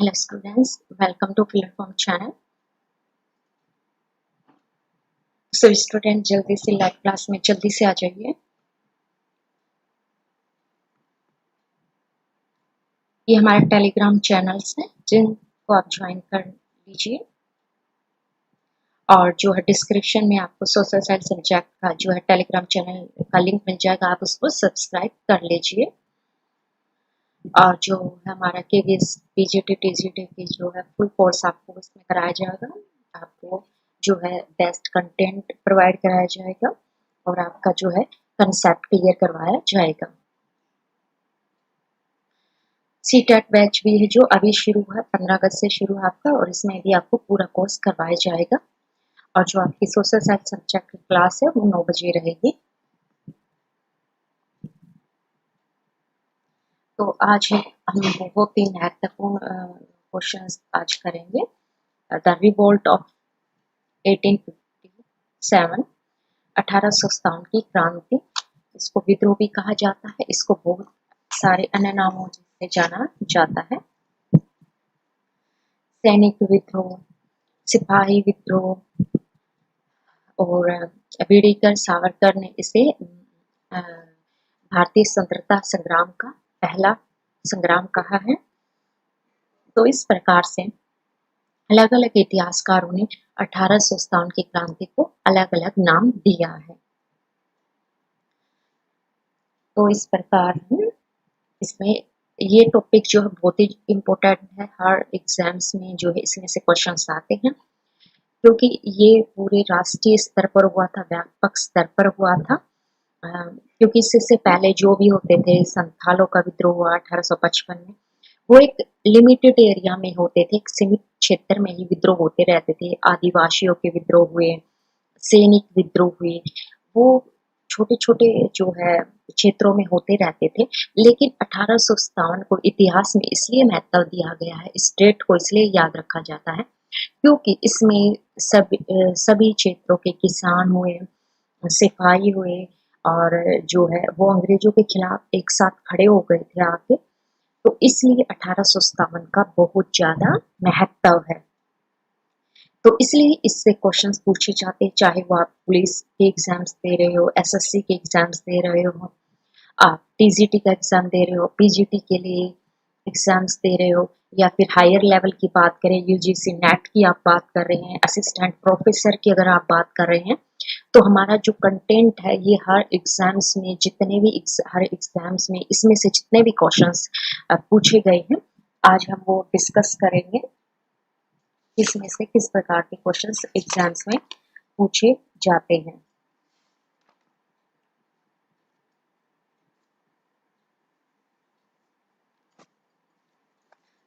Hello students, welcome to Platform channel. सभी student जल्दी से लाइव क्लास में जल्दी से आ जाइए। ये हमारे टेलीग्राम चैनल्स हैं जिनको आप ज्वाइन कर लीजिए और जो है डिस्क्रिप्शन में आपको सोशल साइंस सब्जेक्ट का जो है टेलीग्राम चैनल का लिंक मिल जाएगा, आप उसको सब्सक्राइब कर लीजिए। और जो हमारा केवीएस पीजीटी टीजीटी की जो है फुल कोर्स आपको उसमें कराया जाएगा। आपको जो है बेस्ट कंटेंट प्रोवाइड कराया जाएगा और आपका जो है कंसेप्ट क्लियर करवाया जाएगा। सीटेट बैच भी है जो अभी शुरू है, 15 अगस्त से शुरू है आपका, और इसमें भी आपको पूरा कोर्स करवाया जाएगा। और जो आपकी सोशल साइंस सब्जेक्ट की क्लास है वो 9 बजे रहेगी। तो आज हम वो 3 महत्वपूर्ण क्वेश्चंस आज करेंगे। द रिवोल्ट ऑफ 1857, 1857 की क्रांति, इसको विद्रोह भी कहा जाता है, इसको बहुत सारे अन्य नामों से जाना जाता है। सैनिक विद्रोह, सिपाही विद्रोह, और बीडीकर सावरकर ने इसे भारतीय स्वतंत्रता संग्राम का पहला संग्राम कहा है। तो इस प्रकार से अलग अलग इतिहासकारों ने 1857 की क्रांति को अलग अलग नाम दिया है। तो इस प्रकार इसमें ये टॉपिक जो है बहुत ही इम्पोर्टेंट है, हर एग्जाम्स में जो है इसमें से क्वेश्चंस आते हैं, क्योंकि ये पूरे राष्ट्रीय स्तर पर हुआ था, व्यापक स्तर पर हुआ था। क्योंकि इससे पहले जो भी होते थे, संथालों का विद्रोह हुआ 1855 में, वो एक लिमिटेड एरिया में होते थे, एक सीमित क्षेत्र में ही विद्रोह होते रहते थे। आदिवासियों के विद्रोह हुए, सैनिक विद्रोह हुए, वो छोटे छोटे जो है क्षेत्रों में होते रहते थे। लेकिन 1857 को इतिहास में इसलिए महत्व दिया गया है, इस डेट को इसलिए याद रखा जाता है क्योंकि इसमें सभी क्षेत्रों के किसान हुए, सिपाही हुए, और जो है वो अंग्रेजों के खिलाफ एक साथ खड़े हो गए थे आके। तो इसलिए 1857 का बहुत ज्यादा महत्व है। तो इसलिए इससे क्वेश्चंस पूछे जाते हैं, चाहे वो आप पुलिस के एग्जाम्स दे रहे हो, एसएससी के एग्जाम्स दे रहे हो, आप टीजीटी का एग्जाम दे रहे हो, पीजीटी के लिए एग्जाम्स दे रहे हो, या फिर हायर लेवल की बात करें, यूजीसी नेट की आप बात कर रहे हैं, असिस्टेंट प्रोफेसर की अगर आप बात कर रहे हैं, तो हमारा जो कंटेंट है ये हर एग्जाम्स में जितने भी हर एग्जाम्स में इसमें से जितने भी क्वेश्चंस पूछे गए हैं, आज हम वो डिस्कस करेंगे इसमें से किस प्रकार के क्वेश्चंस एग्जाम्स में पूछे जाते हैं।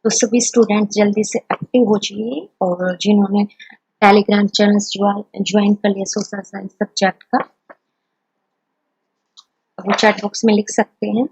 तो सभी स्टूडेंट जल्दी से एक्टिव हो जाइए, और जिन्होंने टेलीग्राम चैनल ज्वाइन कर लिया सोशल साइंस सब्जेक्ट का, वो चैट बॉक्स में लिख सकते हैं।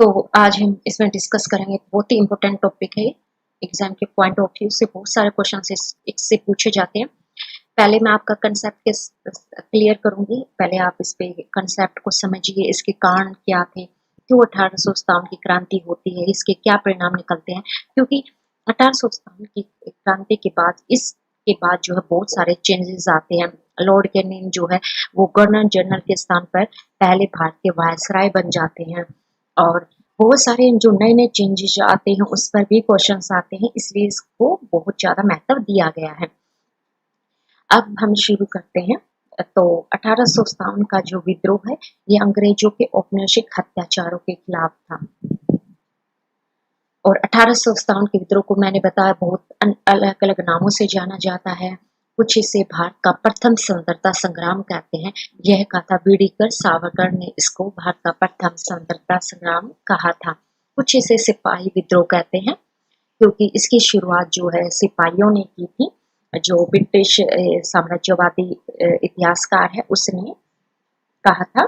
तो आज हम इसमें डिस्कस करेंगे, बहुत ही इंपॉर्टेंट टॉपिक है, एग्जाम के पॉइंट ऑफ व्यू से बहुत सारे क्वेश्चन इससे पूछे जाते हैं। पहले मैं आपका कंसेप्ट क्लियर करूंगी, पहले आप इस पे कंसेप्ट को समझिए, इसके कारण क्या थे, क्यों 1857 की क्रांति होती है, इसके क्या परिणाम निकलते हैं। क्योंकि 1857 की क्रांति के बाद इसके बाद जो है बहुत सारे चेंजेस आते हैं। लॉर्ड कैनिंग जो है वो गवर्नर जनरल के स्थान पर पहले भारत के वायसराय बन जाते हैं, और बहुत सारे जो नए नए चेंजेस आते हैं उस पर भी क्वेश्चंस आते हैं, इसलिए इसको बहुत ज्यादा महत्व दिया गया है। अब हम शुरू करते हैं। तो 1857 का जो विद्रोह है ये अंग्रेजों के औपनिवेशिक अत्याचारों के खिलाफ था, और 1857 के विद्रोह को मैंने बताया बहुत अलग अलग नामों से जाना जाता है। कुछ इसे भारत का प्रथम स्वतंत्रता संग्राम कहते हैं। यह कहा बीडीकर सावरकर ने इसको भारत का प्रथम स्वतंत्रता संग्राम कहा था। कुछ इसे सिपाही विद्रोह कहते हैं क्योंकि इसकी शुरुआत जो है सिपाहियों ने की थी। जो ब्रिटिश साम्राज्यवादी इतिहासकार है उसने कहा था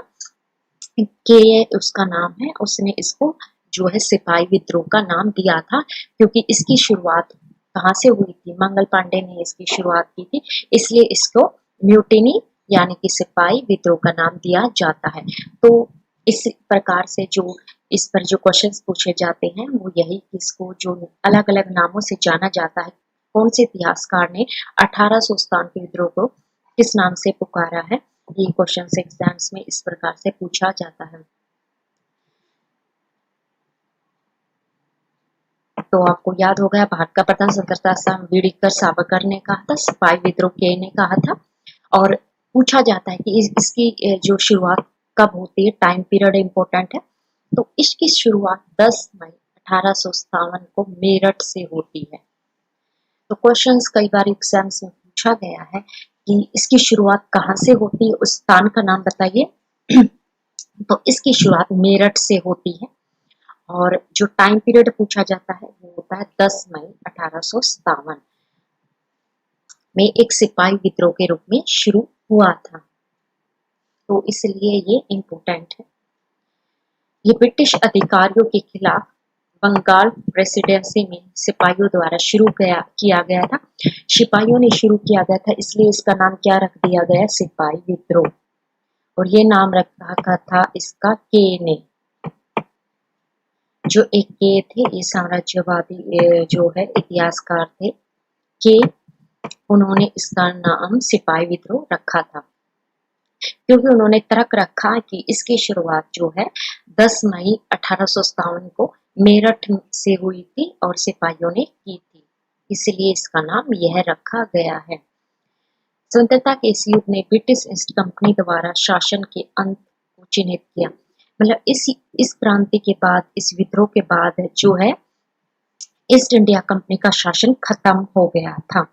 कि उसका नाम है, उसने इसको जो है सिपाही विद्रोह का नाम दिया था क्योंकि इसकी शुरुआत कहाँ से हुई थी, मंगल पांडे ने इसकी शुरुआत की थी, इसलिए इसको म्यूटिनी यानी कि सिपाही विद्रोह का नाम दिया जाता है। तो इस प्रकार से जो इस पर जो क्वेश्चंस पूछे जाते हैं वो यही, इसको जो अलग अलग नामों से जाना जाता है, कौन से इतिहासकार ने 1857 के विद्रोह को किस नाम से पुकारा है, ये क्वेश्चन एग्जाम्स में इस प्रकार से पूछा जाता है। तो आपको याद हो गया भारत का प्रथम स्वतंत्रता संग्राम बीडीकर सावरकर ने कहा था, सिपाही विद्रोह के ने कहा था। और पूछा जाता है कि इसकी जो शुरुआत कब होती है, टाइम पीरियड इम्पोर्टेंट है। तो इसकी शुरुआत 10 मई 1857 को मेरठ से होती है। तो क्वेश्चंस कई बार एग्जाम्स में पूछा गया है कि इसकी शुरुआत कहाँ से होती है, उस स्थान का नाम बताइए। तो इसकी शुरुआत मेरठ से होती है और जो टाइम पीरियड पूछा जाता है वो होता है 10 मई 1857 में एक सिपाही विद्रोह के रूप में शुरू हुआ था। तो इसलिए ये इम्पोर्टेंट है। ये ब्रिटिश अधिकारियों के खिलाफ बंगाल प्रेसिडेंसी में सिपाहियों द्वारा शुरू किया गया था। सिपाहियों ने शुरू किया गया था इसलिए इसका नाम क्या रख दिया गया, सिपाही विद्रोह। और ये नाम रखा था इसका के ने, जो एक के थे, ये साम्राज्यवादी जो है इतिहासकार थे के, उन्होंने इसका नाम सिपाही विद्रोह रखा था क्योंकि उन्होंने तर्क रखा कि इसकी शुरुआत जो है 10 मई 1857 को मेरठ से हुई थी और सिपाहियों ने की थी, इसलिए इसका नाम यह रखा गया है। स्वतंत्रता के इस युद्ध ने ब्रिटिश ईस्ट कंपनी द्वारा शासन के अंत को चिन्हित किया। मतलब इस क्रांति के बाद, इस विद्रोह के बाद जो है ईस्ट इंडिया कंपनी का शासन खत्म हो गया था।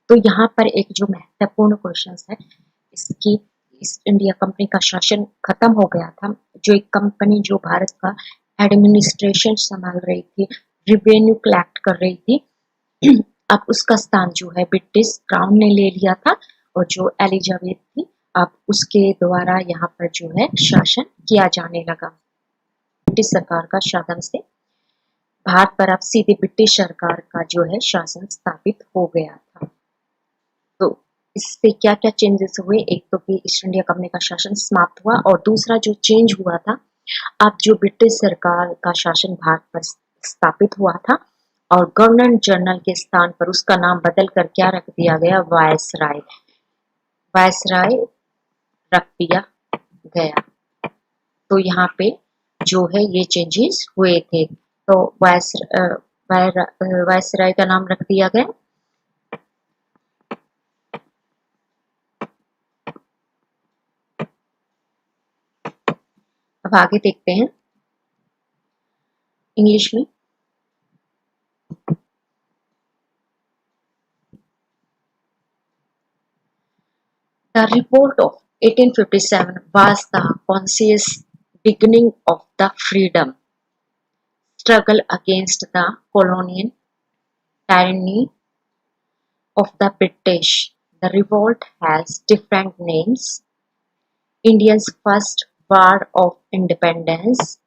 तो यहाँ पर एक जो महत्वपूर्ण क्वेश्चन है, इसकी ईस्ट इंडिया कंपनी का शासन खत्म हो गया था। जो एक कंपनी जो भारत का एडमिनिस्ट्रेशन संभाल रही थी, रिवेन्यू कलेक्ट कर रही थी, अब उसका स्थान जो है ब्रिटिश क्राउन ने ले लिया था और जो एलिजाबेथ थी अब उसके द्वारा यहाँ पर जो है शासन किया जाने लगा। ब्रिटिश सरकार का शासन से भारत पर अब सीधे ब्रिटिश सरकार का जो है शासन स्थापित हो गया था। तो इससे क्या क्या चेंजेस हुए, एक तो कि ईस्ट इंडिया कंपनी का शासन समाप्त हुआ और दूसरा जो चेंज हुआ था, अब जो ब्रिटिश सरकार का शासन भारत पर स्थापित हुआ था और गवर्नर जनरल के स्थान पर उसका नाम बदल कर क्या रख दिया गया, वायसराय, वायसराय रख दिया गया। तो यहाँ पे जो है ये चेंजेस हुए थे। तो वायसराय का नाम रख दिया गया। अब आगे देखते हैं इंग्लिश में। The revolt of 1857 was the conscious beginning of the freedom struggle against the colonial tyranny of the British. The revolt has different names. India's first War of Independence.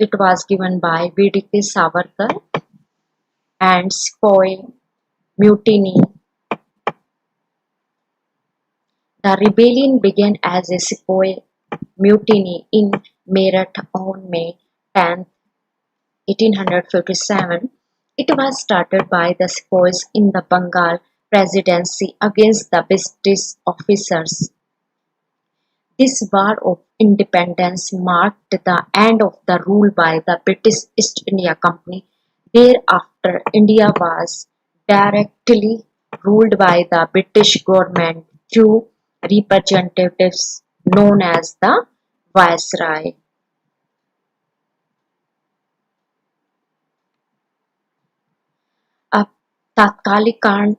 It was given by B.D.K. Savarkar, and Sepoy Mutiny. The rebellion began as a Sepoy mutiny in Meerut on May 10, 1857. It was started by the Sepoys in the Bengal Presidency against the British officers. This War of Independence marked the end of the rule by the British East India Company. Thereafter, India was directly ruled by the British government through representatives known as the Viceroy. तात्कालिक कारण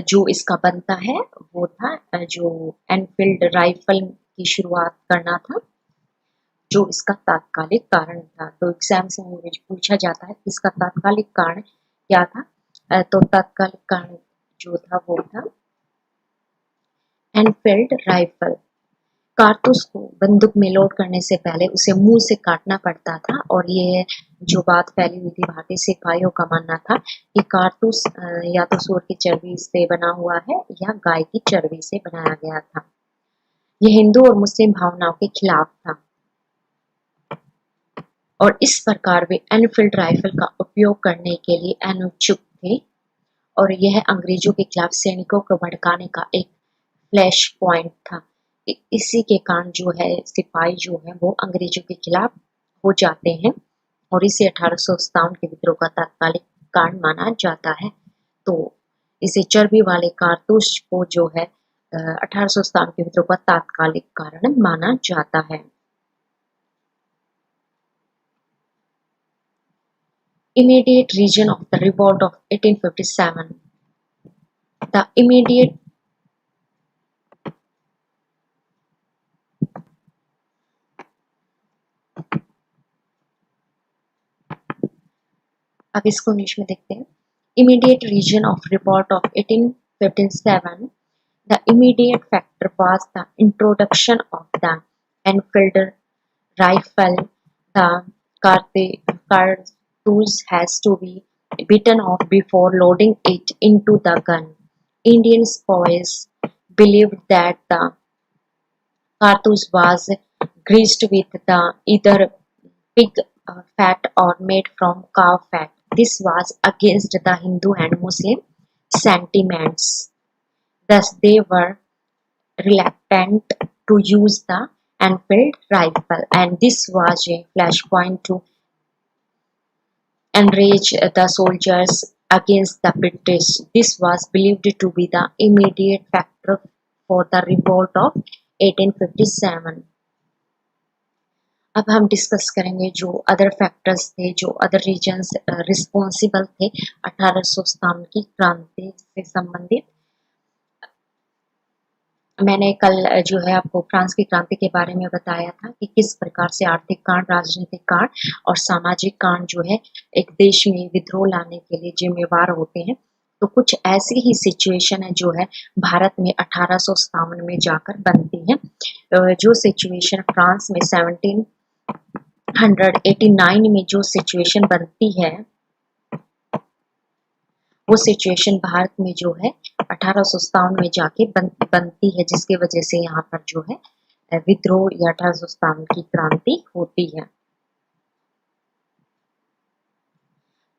जो इसका बनता है वो था जो Enfield rifle की शुरुआत करना था, जो इसका तात्कालिक कारण था। तो एग्जाम्स में मुझे पूछा जाता है कि इसका तात्कालिक कारण क्या था। तो तात्कालिक कारण जो था वो था एनफील्ड राइफल। कारतूस को बंदूक में लोड करने से पहले उसे मुंह से काटना पड़ता था, और ये जो बात फैली हुई थी, भारतीय सिपाहियों का मानना था कि कारतूस या तो सूअर की चर्बी से बना हुआ है या गाय की चर्बी से बनाया गया था। ये हिंदू और मुस्लिम भावनाओं के खिलाफ था, और इस प्रकार वे एनफील्ड राइफल का उपयोग करने के लिए अनिच्छुक थे, और यह अंग्रेजों के खिलाफ सैनिकों को भड़काने का एक फ्लैश पॉइंट था। इसी के कारण जो है सिपाही जो है वो अंग्रेजों के खिलाफ हो जाते हैं, और इसे 1857 के विद्रोह का तात्कालिक कारण माना जाता है। तो इसे चर्बी वाले कारतूस को जो है 1857 के विद्रोह का तात्कालिक कारण माना जाता है। Immediate region of the revolt of 1857. The immediate अब इसको इंग्लिश में देखते हैं। Immediate region of revolt of 1857. The immediate factor was the introduction of the Enfield rifle. The cartridge has to be bitten off before loading it into the gun. Indian spies believed that the cartridge was greased with the either pig fat or made from cow fat. This was against the Hindu and Muslim sentiments. Thus, they were reluctant to use the Enfield rifle, and this was a flashpoint to enrage the soldiers against the British. This was believed to be the immediate factor for the revolt of 1857. अब हम discuss करेंगे जो other factors थे, जो other regions responsible थे 1857 की क्रांति से संबंधित। मैंने कल जो है आपको फ्रांस की क्रांति के बारे में बताया था कि किस प्रकार से आर्थिक कारण, राजनीतिक कारण और सामाजिक कारण जो है एक देश में विद्रोह लाने के लिए जिम्मेवार होते हैं। तो कुछ ऐसी ही सिचुएशन है जो है भारत में 1857 में जाकर बनती है। जो सिचुएशन फ्रांस में 1789 में जो सिचुएशन बनती है, वो सिचुएशन भारत में जो है 1857 में जाके बनती है, जिसके वजह से यहाँ पर जो है विद्रोह या 1857 की क्रांति होती है।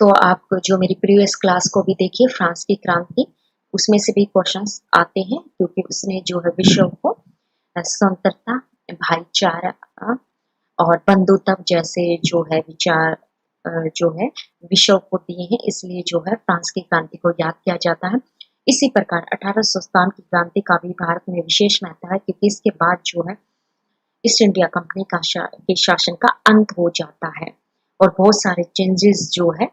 तो आप जो मेरी प्रीवियस क्लास को भी देखिए, फ्रांस की क्रांति, उसमें से भी क्वेश्चंस आते हैं, क्योंकि उसने जो है विश्व को स्वतंत्रता, भाईचारा और बंधुत्व जैसे जो है विचार जो है विश्व को दिए हैं, इसलिए जो है फ्रांस की क्रांति को याद किया जाता है। इसी प्रकार 1857 की क्रांति का भी भारत में विशेष महत्व है, क्योंकि इसके बाद जो है ईस्ट इंडिया कंपनी के शासन का अंत हो जाता है, और बहुत सारे चेंजेस जो है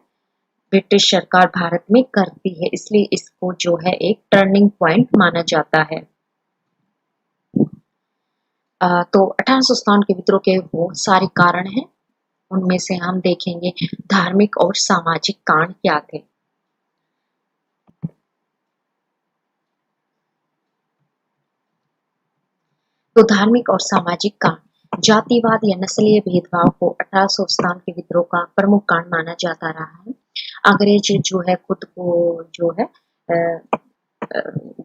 ब्रिटिश सरकार भारत में करती है, इसलिए इसको जो है एक टर्निंग पॉइंट माना जाता है। तो 1857 के विद्रोह के बहुत सारे कारण हैं, उनमें से हम देखेंगे धार्मिक और सामाजिक कारण क्या थे। तो धार्मिक और सामाजिक कारण, जातिवाद या नस्लीय भेदभाव को 1857 के विद्रोह का प्रमुख कारण माना जाता रहा है। अंग्रेज जो है खुद को जो है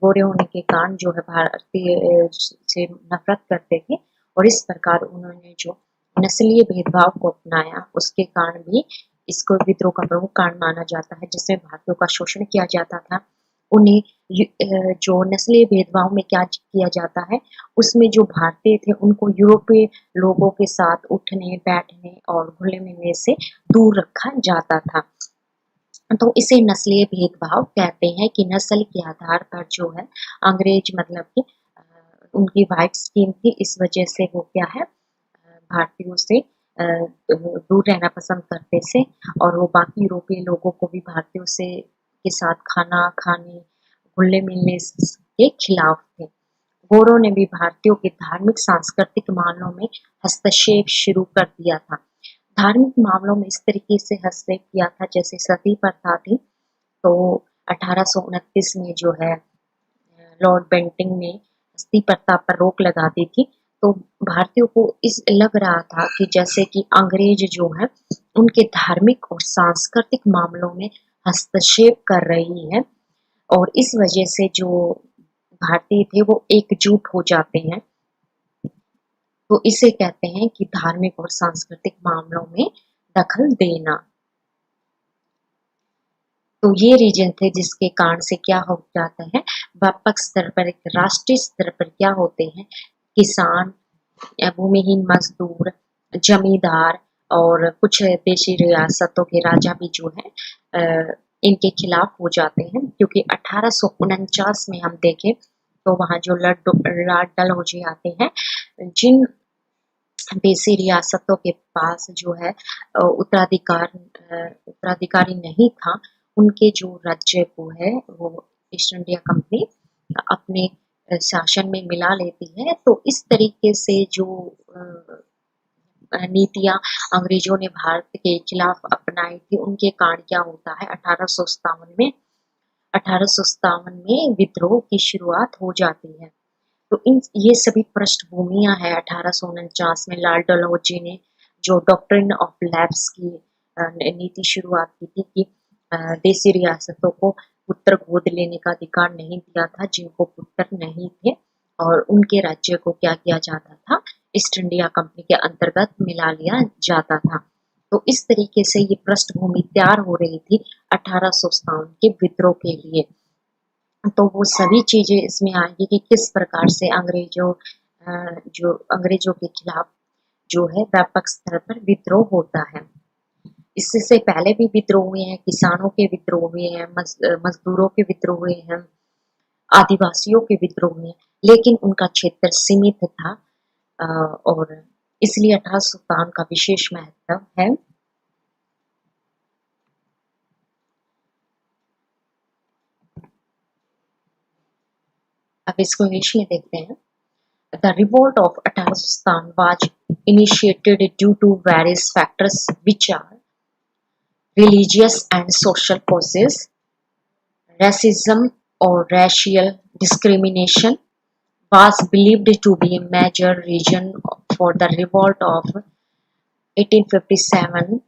गोरे होने के कारण जो है भारतीय से नफरत करते थे, और इस प्रकार उन्होंने जो नस्लीय भेदभाव को अपनाया, उसके कारण भी इसको विद्रोह का प्रमुख कारण माना जाता है, जिसमें भारतीयों का शोषण किया जाता था। उन्हें जो नस्लीय भेदभाव में क्या किया जाता है, उसमें जो भारतीय थे उनको यूरोपीय लोगों के साथ उठने, बैठने और घुलने मिलने से दूर रखा जाता था। तो इसे नस्लीय भेदभाव कहते हैं, कि नस्ल के आधार पर जो है अंग्रेज मतलब कि उनकी वाइट स्किन थी, इस वजह से वो क्या है भारतीयों से दूर रहना पसंद करते थे, और वो बाकी यूरोपीय लोगों को भी भारतीयों से के साथ खाना खाने, घुलने मिलने के खिलाफ थे। गोरों ने भी भारतीयों के धार्मिक सांस्कृतिक मामलों में हस्तक्षेप शुरू कर दिया था। धार्मिक मामलों में इस तरीके से हस्तक्षेप किया था, जैसे सती प्रथा थी, तो 1829 में जो है लॉर्ड बेंटिंग ने सती प्रथा पर रोक लगा दी थी। तो भारतीयों को इस लग रहा था कि जैसे कि अंग्रेज जो है उनके धार्मिक और सांस्कृतिक मामलों में हस्तक्षेप कर रही है, और इस वजह से जो भारतीय थे वो एकजुट हो जाते हैं। तो इसे कहते हैं कि धार्मिक और सांस्कृतिक मामलों में दखल देना। तो ये रीजन थे जिसके कारण से क्या हो जाता है, व्यापक स्तर पर, एक राष्ट्रीय स्तर पर क्या होते हैं, किसान, भूमिहीन मजदूर, जमींदार और कुछ देशी रियासतों के राजा भी जो है इनके खिलाफ हो जाते हैं। क्योंकि 1849 में हम देखें तो वहां जो लॉर्ड डलहौजी आते हैं, जिन देशी रियासतों के पास जो है उत्तराधिकारी नहीं था, उनके जो राज्य को है वो ईस्ट इंडिया कंपनी अपने शासन में मिला लेती है। तो इस तरीके से जो नीतियां अंग्रेजों ने भारत के खिलाफ अपनाई थी, उनके कारण क्या होता है, 1857 में विद्रोह की शुरुआत हो जाती है। तो ये सभी पृष्ठभूमियां हैं। 1849 में लाल डलहौजी ने जो डॉक्ट्रिन ऑफ लैप्स की नीति शुरुआत की थी कि देशी रियासतों को पुत्र गोद लेने का अधिकार नहीं दिया था जिनको पुत्र नहीं थे, और उनके राज्य को क्या किया जाता था, ईस्ट इंडिया कंपनी के अंतर्गत मिला लिया जाता था। तो इस तरीके से ये पृष्ठभूमि तैयार हो रही थी 1857 के विद्रोह के लिए। तो वो सभी चीजें इसमें आएंगी कि किस प्रकार से अंग्रेजों के खिलाफ जो है व्यापक स्तर पर विद्रोह होता है। इससे पहले भी विद्रोह हुए हैं, किसानों के विद्रोह हुए हैं, मजदूरों के विद्रोह हुए हैं, आदिवासियों के विद्रोह हुए हैं, लेकिन उनका क्षेत्र सीमित था, और इसलिए 1857 का विशेष महत्व है। अब इसको इंग्लिश में देखते हैं। The revolt of 1857 was initiated due to various factors which are religious and social causes, racism or racial discrimination was believed to be a major reason for the revolt of 1857,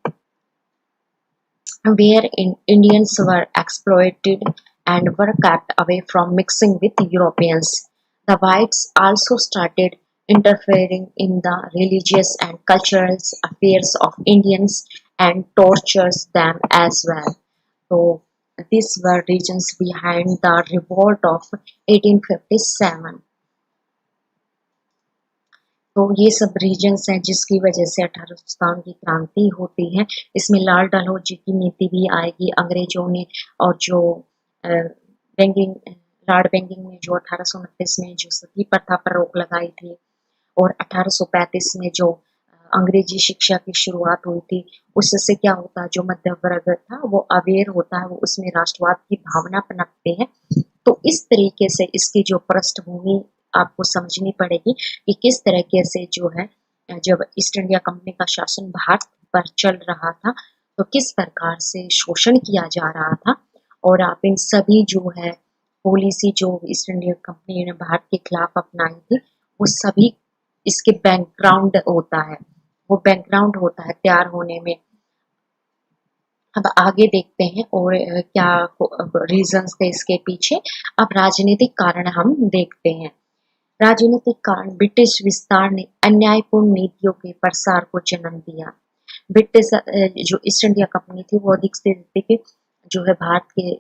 where Indians were exploited and were kept away from mixing with Europeans. The whites also started interfering in the religious and cultural affairs of Indians and tortured them as well. So these were reasons behind the revolt of 1857. तो ये सब regions हैं जिसकी वजह से 1857 की क्रांति होती है। इसमें लाल डलहौजी की नीति भी आएगी अंग्रेजों ने, और जो लॉर्ड बेंटिंग ने जो 1829 में जो सती प्रथा पर रोक लगाई थी, और 1835 में जो अंग्रेजी शिक्षा की शुरुआत हुई थी, उससे क्या होता है, जो मध्य वर्ग था वो अवेयर होता है, वो उसमें राष्ट्रवाद की भावना पनपते हैं। तो इस तरीके से इसकी जो पृष्ठभूमि आपको समझनी पड़ेगी कि किस तरीके से जो है, जब ईस्ट इंडिया कंपनी का शासन भारत पर चल रहा था तो किस प्रकार से शोषण किया जा रहा था, और आप इन सभी जो है पॉलिसी जो ईस्ट इंडिया कंपनी ने भारत के खिलाफ अपनाई थी, वो सभी इसके बैकग्राउंड होता है, वो बैकग्राउंड होता है तैयार होने में। अब आगे देखते हैं और क्या रीजंस थे इसके पीछे। अब राजनीतिक कारण हम देखते हैं। राजनीतिक कारण, ब्रिटिश विस्तार ने अन्यायपूर्ण नीतियों के प्रसार को जन्म दिया। ब्रिटिश जो ईस्ट इंडिया कंपनी थी वो अधिक से अधिक जो है भारत के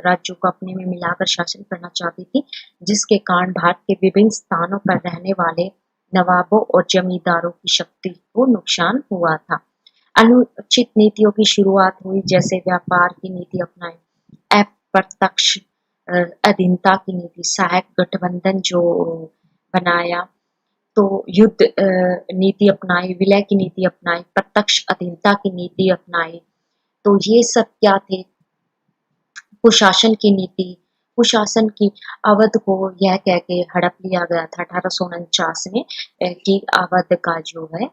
राज्यों को अपने में मिलाकर शासन करना चाहती थी, जिसके कारण भारत के विभिन्न स्थानों पर रहने वाले नवाबों और जमींदारों की शक्ति को नुकसान हुआ था। अनुचित नीतियों की शुरुआत हुई, जैसे व्यापार की नीति अपनाई, अप्रत्यक्ष अधीनता की नीति, सहायक गठबंधन जो बनाया, तो युद्ध नीति अपनाई, विलय की नीति अपनाई, प्रत्यक्ष अधीनता की नीति अपनाई। तो ये सब क्या थे, कुशासन की नीति, कुशासन की अवध को यह कह के हड़प लिया गया था 1849 में कि अवध का जो है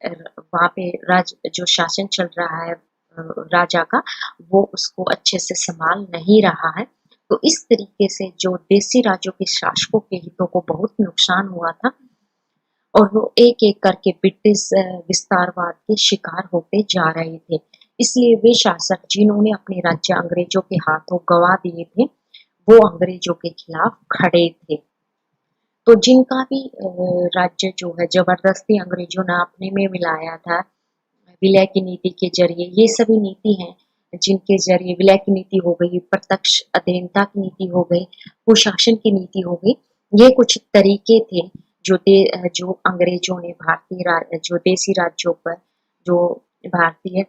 वहाँ पे जो शासन चल रहा है राजा का, वो उसको अच्छे से संभाल नहीं रहा है। तो इस तरीके से जो देसी राज्यों के शासकों के हितों को बहुत नुकसान हुआ था और वो एक-एक करके ब्रिटिश विस्तारवाद के शिकार होते जा रहे थे। इसलिए वे शासक जिन्होंने अपने राज्य अंग्रेजों के हाथों गँवा दिए थे, वो अंग्रेजों के खिलाफ खड़े थे। तो जिनका भी राज्य जो है जबरदस्ती अंग्रेजों ने अपने में मिलाया था, विलय की नीति के जरिए, ये सभी नीति हैं जिनके जरिए विलय की नीति हो गई, प्रत्यक्ष अधीनता की नीति हो गई, कुशासन की नीति हो गई। ये कुछ तरीके थे जो अंग्रेजों ने जो देसी राज्यों पर जो भारतीय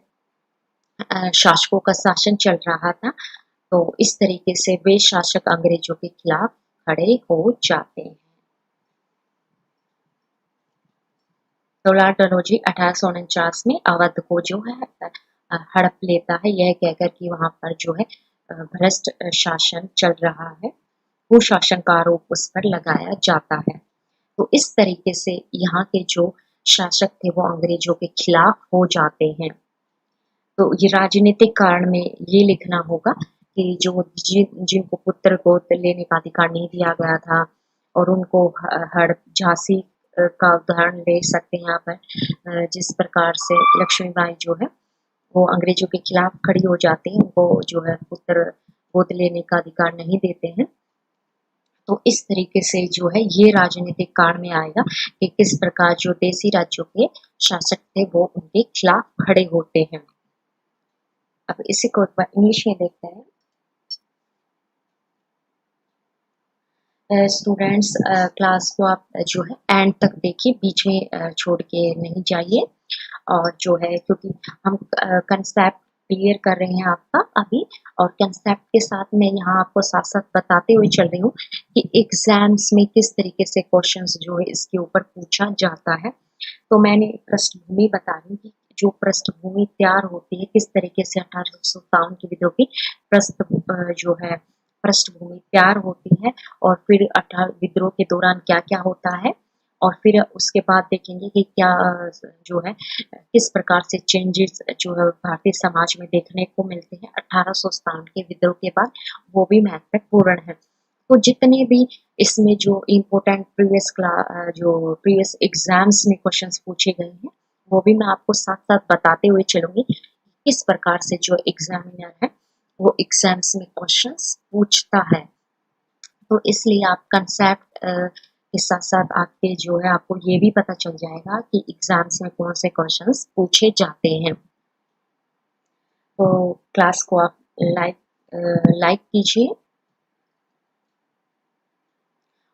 शासकों का शासन चल रहा था, तो इस तरीके से वे शासक अंग्रेजों के खिलाफ खड़े हो जाते हैं। तो लॉर्ड डलहौजी 1849 में अवध को जो है हड़प लेता है, यह कहकर कि वहाँ पर जो है भ्रष्ट शासन चल रहा है, कुशासन का आरोप उस पर लगाया जाता है। तो इस तरीके से यहाँ के जो शासक थे वो अंग्रेजों के खिलाफ हो जाते हैं। तो ये राजनीतिक कारण में ये लिखना होगा कि जिनको पुत्र गोद लेने का अधिकार नहीं दिया गया था और उनको हड़प झांसी का उदाहरण ले सकते हैं यहाँ पर, जिस प्रकार से लक्ष्मीबाई जो है वो अंग्रेजों के खिलाफ खड़ी हो जाती हैं, उनको जो है पुत्र गोद लेने का अधिकार नहीं देते हैं। तो इस तरीके से जो है ये राजनीतिक काल में आएगा कि किस प्रकार जो देसी राज्यों के शासक थे वो उनके खिलाफ खड़े होते हैं। अब इसी को एक बार इंग्लिश में देखते हैं। स्टूडेंट्स क्लास को आप जो है एंड तक देखिए, बीच में छोड़ के नहीं जाइए। और जो है क्योंकि हम कंसेप्ट क्लियर कर रहे हैं आपका अभी, और कंसेप्ट के साथ मैं यहाँ आपको साथ साथ बताते हुए चल रही हूँ कि एग्जाम्स में किस तरीके से क्वेश्चंस जो है इसके ऊपर पूछा जाता है। तो मैंने पृष्ठभूमि बता रही कि जो पृष्ठभूमि तैयार होती है किस तरीके से 1857 की विद्रोह की जो है पृष्ठभूमि तैयार होती है, और फिर विद्रोह के दौरान क्या क्या होता है, और फिर उसके बाद देखेंगे कि क्या जो है किस प्रकार से चेंजेस जो है भारतीय समाज में देखने को मिलते हैं 1857 के विद्रोह के बाद, वो भी महत्वपूर्ण है। तो जितने भी इसमें जो इम्पोर्टेंट प्रीवियस एग्जाम्स में क्वेश्चंस पूछे गए हैं वो भी मैं आपको साथ साथ बताते हुए चलूंगी किस प्रकार से जो एग्जामिनर है वो एग्जाम्स में क्वेश्चंस पूछता है। तो इसलिए आप कंसेप्ट के साथ साथ आपके जो है आपको ये भी पता चल जाएगा कि एग्जाम्स में कौन से क्वेश्चंस पूछे जाते हैं। तो क्लास को आप लाइक कीजिए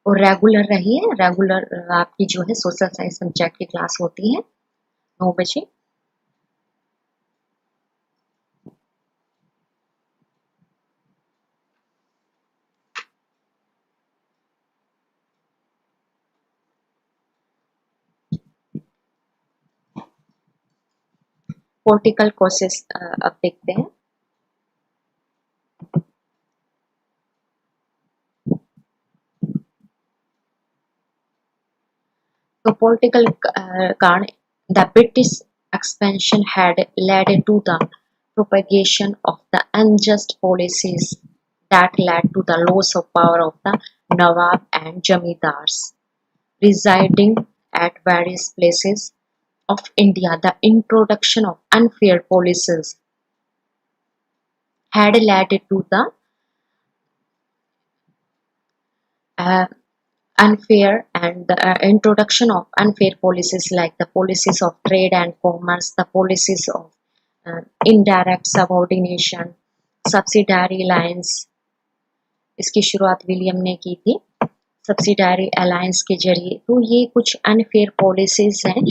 और रेगुलर रहिए। रेगुलर आपकी जो है सोशल साइंस सब्जेक्ट की क्लास होती है 9 बजे। पॉलिटिकल कोर्सेस अब देखते हैं। तो पॉलिटिकल कारण, the British expansion had led to the propagation of the unjust policies that led to the loss of power of the Nawab and Jamidars residing at various places of India. The introduction of unfair policies had led to the introduction of unfair policies like the policies of trade and commerce, the policies of indirect subordination, subsidiary alliance। इसकी शुरुआत William ने की थी subsidiary alliance के जरिए। तो ये कुछ अनफेयर पॉलिसीज हैं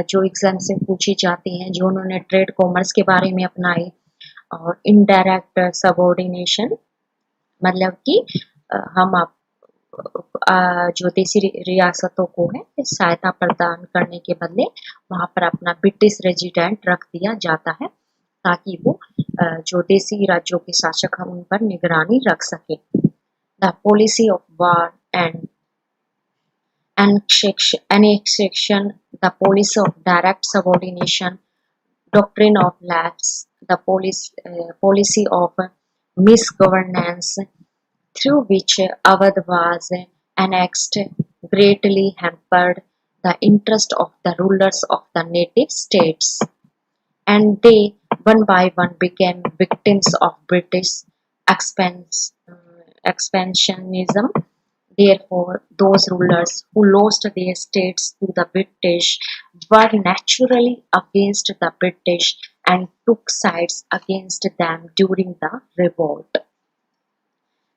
जो एग्जाम से पूछी जाती हैं, जो उन्होंने ट्रेड कॉमर्स के बारे में अपनाई, और इनडायरेक्ट सबऑर्डिनेशन मतलब कि हम आप जो देसी रियासतों को है सहायता प्रदान करने के बदले वहां पर अपना ब्रिटिश रेजिडेंट रख दिया जाता है। ताकि वो जो देसी राज्यों के शासक हैं उन पर निगरानी रख सके। The policy of war and annexation, the policy of direct subordination, doctrine of lapse, the policy of misgovernance through which Awadh was annexed greatly hampered the interest of the rulers of the native states, and they one by one became victims of British expansionism. Therefore, those rulers who lost their states to the British were naturally against the British and took sides against them during the revolt.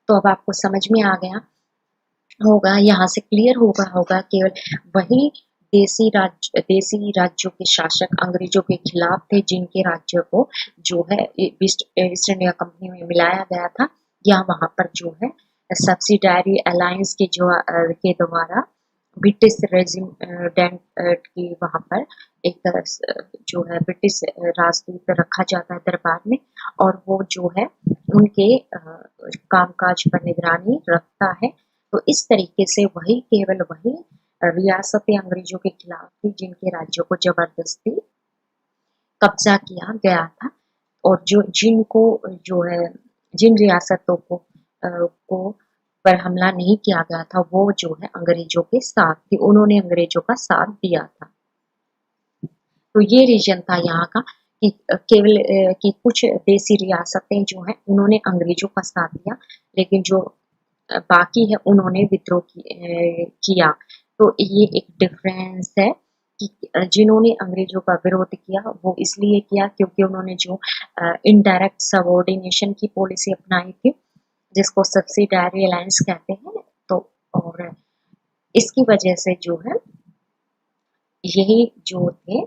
तो अब आपको समझ में आ गया होगा, यहाँ से clear होगा केवल वही देसी राज्यों के शासक अंग्रेजों के खिलाफ थे जिनके राज्यों को जो है ईस्ट इंडिया कंपनी में मिलाया गया था, या वहां पर जो है सब्सिडायरी अलायंस के द्वारा ब्रिटिश रेजिडेंट की वहां पर एक जो है ब्रिटिश राजदूत रखा जाता है दरबार में, और वो जो है उनके कामकाज पर निगरानी रखता है। तो इस तरीके से केवल वही रियासतें अंग्रेजों के खिलाफ थी जिनके राज्यों को जबरदस्ती कब्जा किया गया था, और जिन रियासतों को पर हमला नहीं किया गया था वो जो है अंग्रेजों के साथ थी, उन्होंने अंग्रेजों का साथ दिया था। तो ये रीजन था यहाँ का कि केवल कि कुछ देसी रियासतें जो हैं उन्होंने अंग्रेजों का साथ दिया, लेकिन जो बाकी है उन्होंने विद्रोह किया। तो ये एक डिफरेंस है कि जिन्होंने अंग्रेजों का विरोध किया वो इसलिए किया क्योंकि उन्होंने जो इनडायरेक्ट सबऑर्डिनेशन की पॉलिसी अपनाई थी, जिसको सब्सिडायरी अलायंस कहते हैं। तो और इसकी वजह से जो है यही जो थे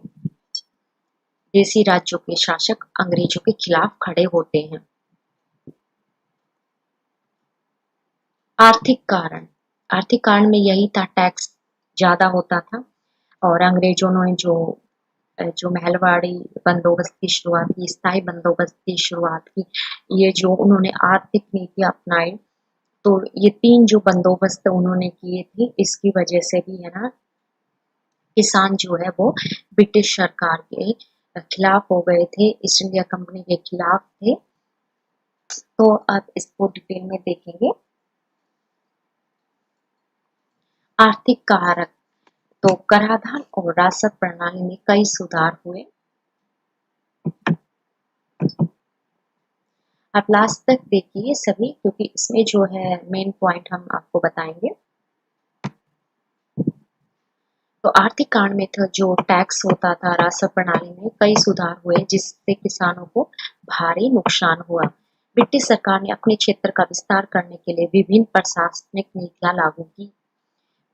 देसी राज्यों के शासक अंग्रेजों के खिलाफ खड़े होते हैं। आर्थिक कारण में यही था, टैक्स ज्यादा होता था, और अंग्रेजों ने जो महलवाड़ी बंदोबस्त की शुरुआत की, स्थायी बंदोबस्त की शुरुआत की, ये जो उन्होंने आर्थिक नीतियां अपनाई, तो ये 3 जो बंदोबस्त उन्होंने किए थे इसकी वजह से भी है ना किसान जो है वो ब्रिटिश सरकार के खिलाफ हो गए थे, ईस्ट इंडिया कंपनी के खिलाफ थे। तो अब इसको डिटेल में देखेंगे। आर्थिक कारक, तो कराधान और राजस्व प्रणाली में कई सुधार हुए। आप लास्ट तक देखिए सभी, क्योंकि इसमें जो है मेन पॉइंट हम आपको बताएंगे। तो आर्थिक कारण में था जो टैक्स होता था, राजस्व प्रणाली में कई सुधार हुए जिससे किसानों को भारी नुकसान हुआ। ब्रिटिश सरकार ने अपने क्षेत्र का विस्तार करने के लिए विभिन्न प्रशासनिक नीतियां लागू की।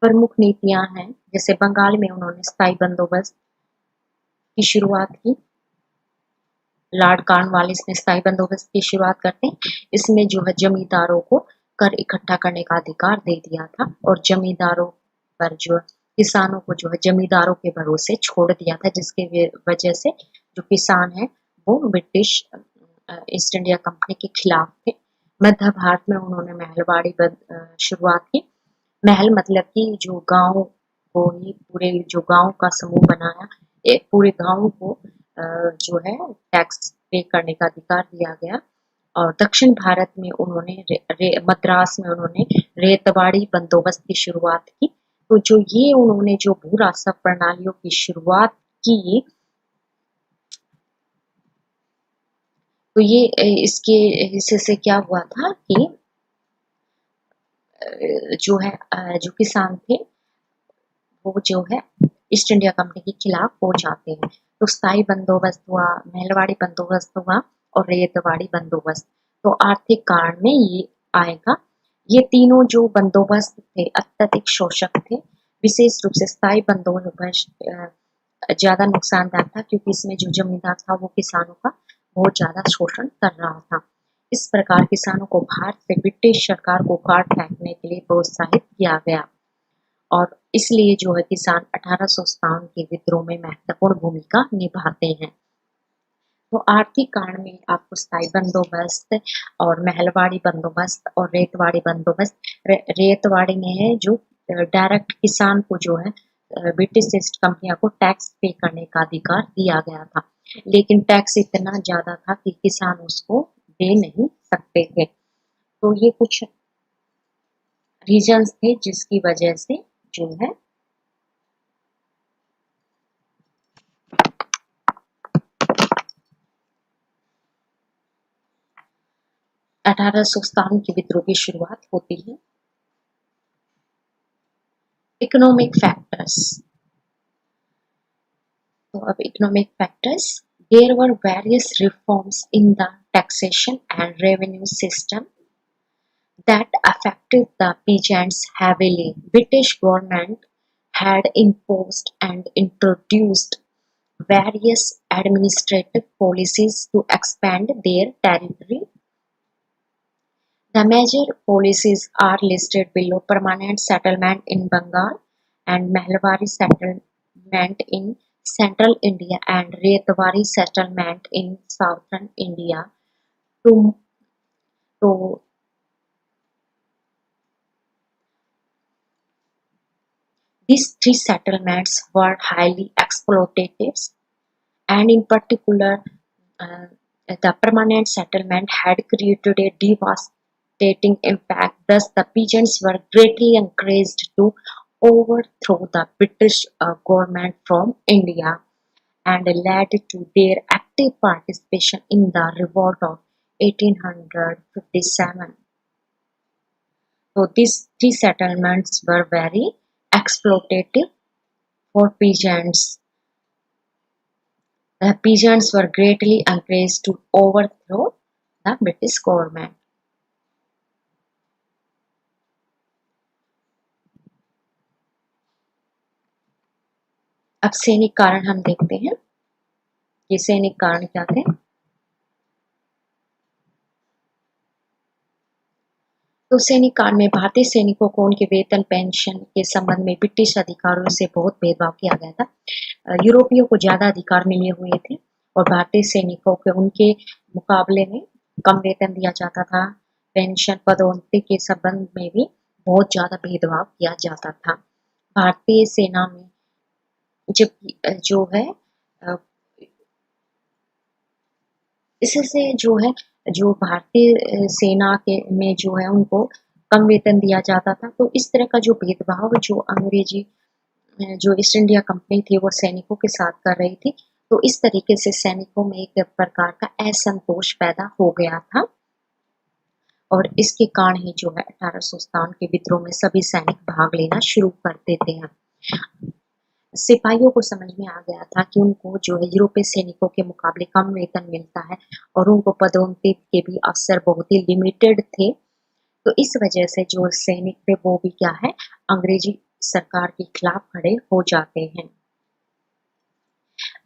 प्रमुख नीतियां हैं, जैसे बंगाल में उन्होंने स्थायी बंदोबस्त की शुरुआत की। लॉर्ड कॉर्नवालिस ने स्थायी बंदोबस्त की शुरुआत करते हैं। इसमें जो है जमींदारों को कर इकट्ठा करने का अधिकार दे दिया था, और जमींदारों पर जो किसानों को जो है जमींदारों के भरोसे छोड़ दिया था, जिसके वजह से जो किसान है वो ब्रिटिश ईस्ट इंडिया कंपनी के खिलाफ थे। मध्य भारत में उन्होंने महलवाड़ी शुरुआत की। महल मतलब कि जो गांव को ही पूरे जो गांव का समूह बनाया, एक पूरे गांव को जो है टैक्स पे करने का अधिकार दिया गया। और दक्षिण भारत में उन्होंने मद्रास में उन्होंने रेतवाड़ी बंदोबस्त की शुरुआत की। तो जो ये उन्होंने जो भू राजस्व प्रणालियों की शुरुआत की, तो ये इसके हिस्से से क्या हुआ था कि जो है जो किसान थे वो जो है ईस्ट इंडिया कंपनी के खिलाफ हो जाते हैं। तो स्थायी बंदोबस्त हुआ, महलवाड़ी बंदोबस्त हुआ और रेतवाड़ी बंदोबस्त। तो आर्थिक कारण में ये आएगा। ये तीनों जो बंदोबस्त थे अत्यधिक शोषक थे। विशेष रूप से स्थायी बंदोबस्त ज्यादा नुकसानदायक था क्योंकि इसमें जो जमींदार था वो किसानों का बहुत ज्यादा शोषण कर रहा था। इस प्रकार किसानों को भारत से ब्रिटिश सरकार को काट फेंकने के लिए प्रोत्साहित किया गया, और इसलिए जो है किसान 1857 के विद्रोह में महत्वपूर्ण भूमिका निभाते हैं। तो आर्थिक कांड में आपको स्थायी बंदोबस्त और महलवाड़ी बंदोबस्त और रेतवाड़ी बंदोबस्त, रेतवाड़ी में है जो डायरेक्ट किसान को जो है ब्रिटिश ईस्ट कंपनियों को टैक्स पे करने का अधिकार दिया गया था, लेकिन टैक्स इतना ज्यादा था कि किसान उसको दे नहीं सकते थे। तो ये कुछ रीजंस थे जिसकी वजह से जो है 1857 के विद्रोह की शुरुआत होती है। इकोनॉमिक फैक्टर्स, तो अब economic factors, there were various reforms in the taxation and revenue system that affected the peasants heavily. British government had imposed and introduced various administrative policies to expand their territory. The major policies are listed below: permanent settlement in Bengal and Mahalwari settlement in central India and Retwari settlement in southern India. To, to these three settlements were highly exploitative, and in particular, uh, the permanent settlement had created a devastating impact. Thus, the peasants were greatly encouraged to overthrow the British government from India and led to their active participation in the revolt of 1857. So these three settlements were very exploitative for peasants. The peasants were greatly encouraged to overthrow the British government. अब सैनिक कारण हम देखते हैं, ये सैनिक कारण क्या थे। तो सैनिक काल में भारतीय सैनिकों को उनके वेतन पेंशन के संबंध में ब्रिटिश अधिकारियों से बहुत भेदभाव किया गया था। यूरोपियों को ज्यादा अधिकार मिले हुए थे और भारतीय सैनिकों को उनके मुकाबले में कम वेतन दिया जाता था। पेंशन पदोन्नति के संबंध में भी बहुत ज्यादा भेदभाव किया जाता था। भारतीय सेना में जब जो है इससे जो है जो भारतीय सेना के में जो है उनको कम वेतन दिया जाता था। तो इस तरह का जो भेदभाव जो अंग्रेजी जो ईस्ट इंडिया कंपनी थी वो सैनिकों के साथ कर रही थी, तो इस तरीके से सैनिकों में एक प्रकार का असंतोष पैदा हो गया था और इसके कारण ही जो है 1857 के विद्रोह में सभी सैनिक भाग लेना शुरू कर देते हैं। सिपाहियों को समझ में आ गया था कि उनको जो है यूरोपीय सैनिकों के मुकाबले कम वेतन मिलता है और उनको पदोन्नति के भी अवसर बहुत ही लिमिटेड थे। तो इस वजह से जो सैनिक थे वो भी क्या है अंग्रेजी सरकार के खिलाफ खड़े हो जाते हैं।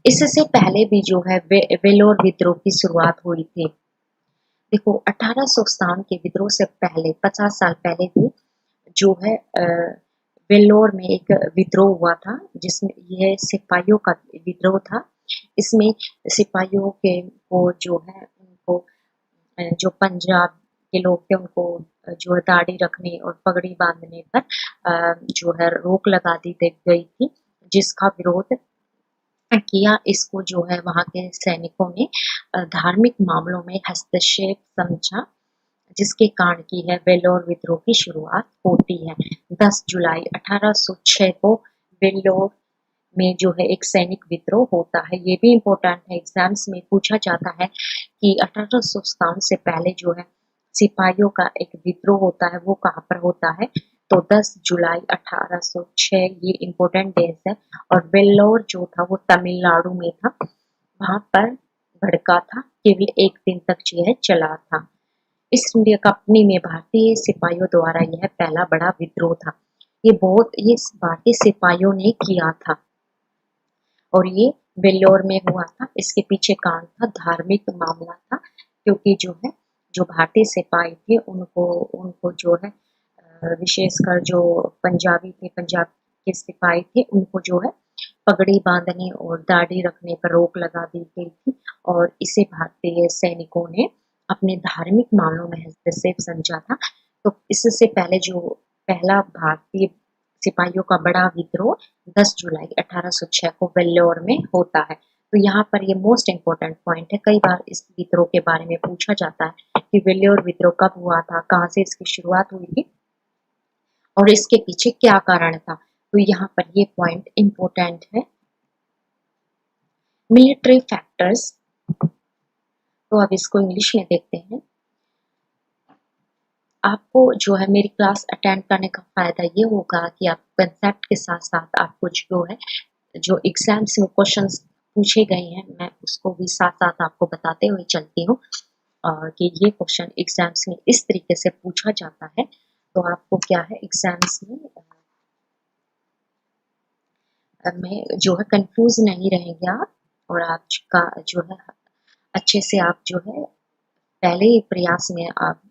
इससे पहले भी जो है वेलोर विद्रोह की शुरुआत हुई थी। देखो 1857 के विद्रोह से पहले 50 साल पहले भी जो है वेल्लोर में एक विद्रोह हुआ था जिसमें यह सिपाहियों का विद्रोह था। इसमें सिपाहियों के को जो है उनको जो पंजाब के लोग थे उनको जो है दाढ़ी रखने और पगड़ी बांधने पर जो है रोक लगा दी गई थी, जिसका विरोध किया। इसको जो है वहां के सैनिकों ने धार्मिक मामलों में हस्तक्षेप समझा, जिसके कारण की है वेल्लोर विद्रोह की शुरुआत होती है। 10 जुलाई 1806 को वेल्लोर में जो है एक सैनिक विद्रोह होता है। ये भी इम्पोर्टेंट है, एग्जाम्स में पूछा जाता है कि 1857 से पहले जो है सिपाहियों का एक विद्रोह होता है वो कहाँ पर होता है, तो 10 जुलाई 1806 ये इम्पोर्टेंट डेज है। और वेल्लोर जो था वो तमिलनाडु में था, वहां पर भड़का था, केवल एक दिन तक जो है चला था। ईस्ट इंडिया कंपनी में भारतीय सिपाहियों द्वारा यह पहला बड़ा विद्रोह था। ये भारतीय सिपाहियों ने किया था और ये वेल्लोर में हुआ था। इसके पीछे कारण था धार्मिक मामला था, क्योंकि जो है जो भारतीय सिपाही थे उनको जो है विशेषकर जो पंजाबी थे, पंजाब के सिपाही थे, उनको जो है पगड़ी बांधने और दाढ़ी रखने पर रोक लगा दी गई थी और इसे भारतीय सैनिकों ने अपने धार्मिक मामलों में हस्तक्षेप समझा था। तो इससे पहले जो पहला भारतीय सिपाहियों का बड़ा विद्रोह 10 जुलाई 1806 को वेल्लोर में होता है। तो यहाँ पर ये मोस्ट इम्पोर्टेंट पॉइंट है। कई बार इस विद्रोह के बारे में पूछा जाता है कि वेल्लोर विद्रोह कब हुआ था, कहाँ से इसकी शुरुआत हुई थी और इसके पीछे क्या कारण था। तो यहाँ पर ये पॉइंट इम्पोर्टेंट है। मिलिट्री फैक्टर्स, तो अब इसको इंग्लिश में देखते हैं। आपको जो है मेरी क्लास अटेंड करने का फायदा ये होगा कि आप कंसेप्ट के साथ साथ आपको जो है जो एग्जाम्स में क्वेश्चंस पूछे गए हैं मैं उसको भी साथ साथ आपको बताते हुए चलती हूँ कि ये क्वेश्चन एग्जाम्स में इस तरीके से पूछा जाता है। तो आपको क्या है एग्जाम्स में जो है कंफ्यूज नहीं रहेंगे आप, और आपका जो है अच्छे से आप जो है पहले ही प्रयास में आप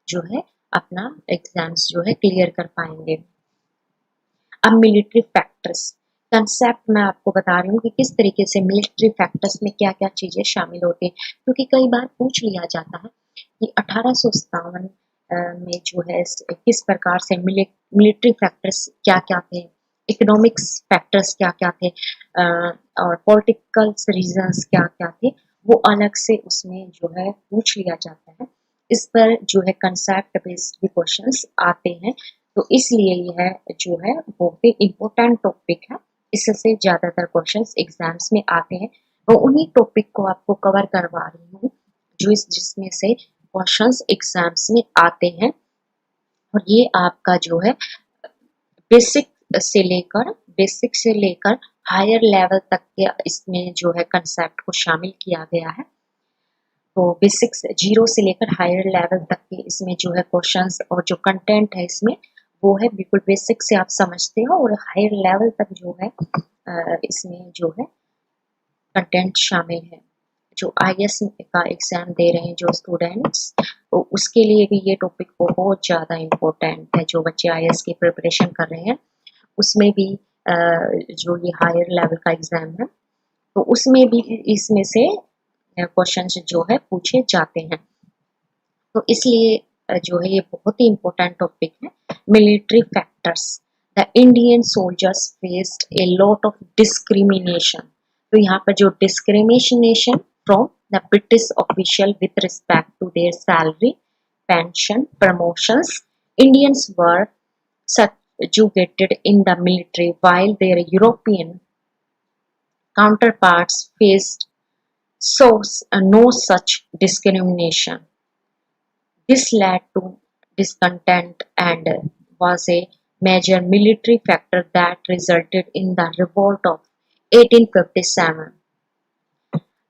जो है अपना एग्जाम्स जो है क्लियर कर पाएंगे। अब मिलिट्री फैक्टर्स कंसेप्ट मैं आपको बता रही हूँ कि किस तरीके से मिलिट्री फैक्टर्स में क्या क्या चीजें शामिल होती है, क्योंकि कई बार पूछ लिया जाता है कि 1857 में जो है किस प्रकार से मिलिट्री फैक्टर्स क्या क्या थे, इकोनॉमिक्स फैक्टर्स क्या क्या थे और पॉलिटिकल रीजंस क्या क्या थे, वो अलग से उसमें जो है पूछ लिया जाता है। इस पर जो है कंसेप्ट बेस्ड भी क्वेश्चंस आते हैं। तो इसलिए यह जो है बहुत ही इम्पोर्टेंट टॉपिक है। इससे ज्यादातर क्वेश्चंस एग्जाम्स में आते हैं और उन्हीं टॉपिक को आपको कवर करवा रही हूँ जो जिसमें से क्वेश्चंस एग्जाम्स में आते हैं। और ये आपका जो है बेसिक से लेकर हायर लेवल तक के इसमें जो है कंसेप्ट को शामिल किया गया है। तो बेसिक्स 0 से लेकर हायर लेवल तक के इसमें जो है क्वेश्चंस और जो कंटेंट है इसमें वो है बिल्कुल बेसिक से आप समझते हो, और हायर लेवल तक जो है इसमें जो है कंटेंट शामिल है। जो IAS का एग्जाम दे रहे हैं जो स्टूडेंट्स, तो उसके लिए भी ये टॉपिक बहुत ज़्यादा इम्पोर्टेंट है। जो बच्चे IAS की प्रिपरेशन कर रहे हैं उसमें भी जो ये हायर लेवल का एग्जाम है तो उसमें भी इसमें से क्वेश्चंस जो है पूछे जाते हैं। तो इसलिए जो है ये बहुत ही इम्पोर्टेंट टॉपिक है। Military factors, the Indian soldiers faced a lot of discrimination. तो यहाँ पर जो discrimination from the British official with respect to their salary, pension, promotions, Indians were subjugated in the military while their European counterparts faced no such discrimination. This led to discontent and was a major military factor that resulted in the revolt of 1857.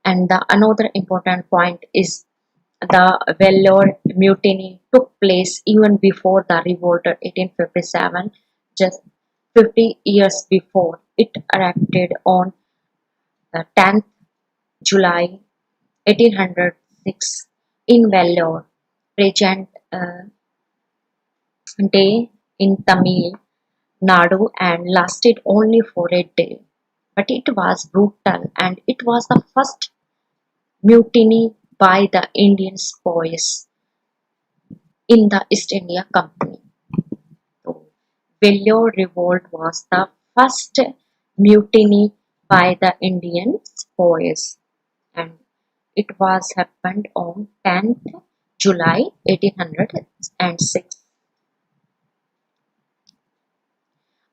And the another important point is the Vellore Mutiny took place even before the revolt of 1857, just 50 years before. It erupted on the 10th July 1806 in Vellore, present day in Tamil Nadu, and lasted only for a day. But it was brutal and it was the first mutiny by the Indian spies in the East India Company. So, Vellore Revolt was the first mutiny by the Indian spies, and it was happened on 10th July 1806.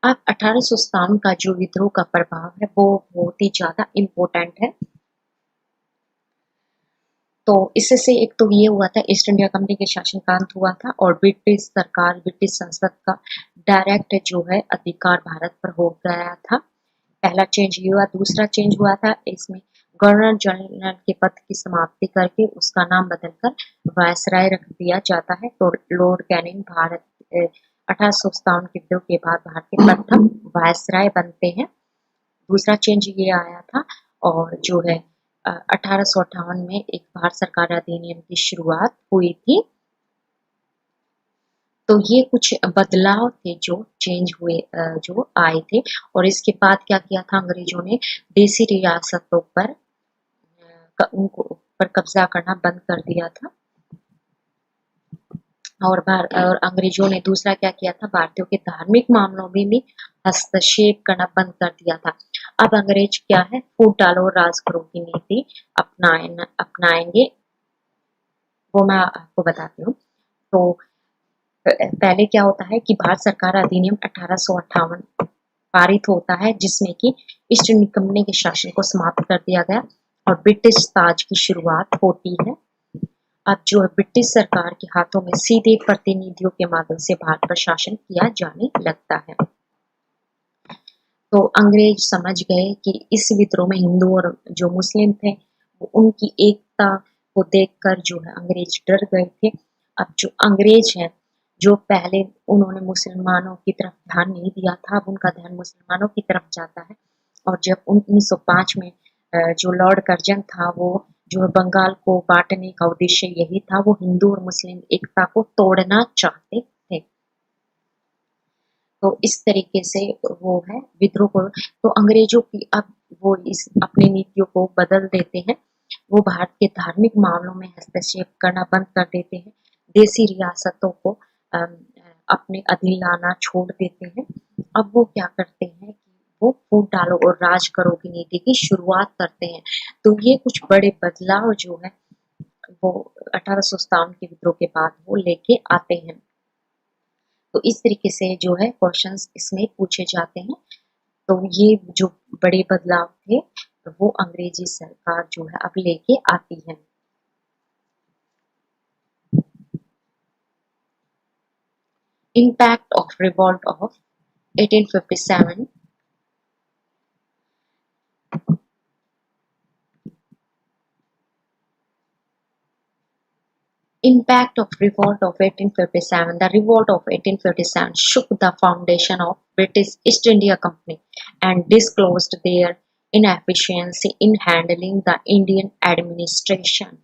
अब 1857 का जो विद्रोह का प्रभाव है वो बहुत ही ज्यादा इम्पोर्टेंट है। तो इससे एक तो ये हुआ था ईस्ट इंडिया कंपनी के शासनकाल हुआ था और ब्रिटिश सरकार, ब्रिटिश संसद का डायरेक्ट जो है अधिकार भारत पर हो गया था। पहला चेंज ये हुआ। दूसरा चेंज हुआ था इसमें गवर्नर जनरल के पद की समाप्ति करके उसका नाम बदलकर वायसराय रख दिया जाता है। तो लॉर्ड कैनिंग भारत 1857 के विद्रोह के बाद भारत के प्रथम वायसराय बनते हैं। दूसरा चेंज ये आया था। और जो है 1858 में एक भारत सरकार अधिनियम की शुरुआत हुई थी। तो ये कुछ बदलाव थे जो चेंज हुए, जो आए थे। और इसके बाद क्या किया था अंग्रेजों ने, देसी रियासतों पर उनको पर कब्जा करना बंद कर दिया था। और अंग्रेजों ने दूसरा क्या किया था, भारतीयों के धार्मिक मामलों में भी हस्तक्षेप करना बंद कर दिया था। अब अंग्रेज क्या है, फूट डालो और राज करो की नीति अपनाएंगे, वो मैं आपको बताती हूँ। तो पहले क्या होता है कि भारत सरकार अधिनियम 1858 पारित होता है, जिसमें कि ईस्ट इंडिया कंपनी के शासन को समाप्त कर दिया गया और ब्रिटिश ताज की शुरुआत होती है। अब जो है ब्रिटिश सरकार के हाथों में सीधे प्रतिनिधियों के माध्यम से भारत पर शासन किया जाने लगता है। तो अंग्रेज समझ गए कि इस विद्रोह में हिंदू और जो मुस्लिम थे उनकी एकता को देखकर जो है अंग्रेज डर गए थे। अब जो अंग्रेज हैं, जो पहले उन्होंने मुसलमानों की तरफ ध्यान नहीं दिया था, अब उनका ध्यान मुसलमानों की तरफ जाता है। और जब 1905 में जो लॉर्ड कर्जन था, वो जो बंगाल को बांटने का उद्देश्य यही था, वो हिंदू और मुस्लिम एकता को तोड़ना चाहते थे। तो इस तरीके से वो है विद्रोह को, तो अंग्रेजों की अब वो इस अपनी नीतियों को बदल देते हैं। वो भारत के धार्मिक मामलों में हस्तक्षेप करना बंद कर देते हैं, देसी रियासतों को अपने अधीन लाना छोड़ देते हैं। अब वो क्या करते हैं कि वो फूट डालो और राज करो की नीति की शुरुआत करते हैं। तो ये कुछ बड़े बदलाव जो है वो 1857 के विद्रोह के बाद वो लेके आते हैं। तो इस तरीके से जो है क्वेश्चंस इसमें पूछे जाते हैं। तो ये जो बड़े बदलाव थे वो अंग्रेजी सरकार जो है अब लेके आती है। Impact of revolt of 1857। Impact of revolt of 1857. The revolt of 1857 shook the foundation of British East India Company and disclosed their inefficiency in handling the Indian administration.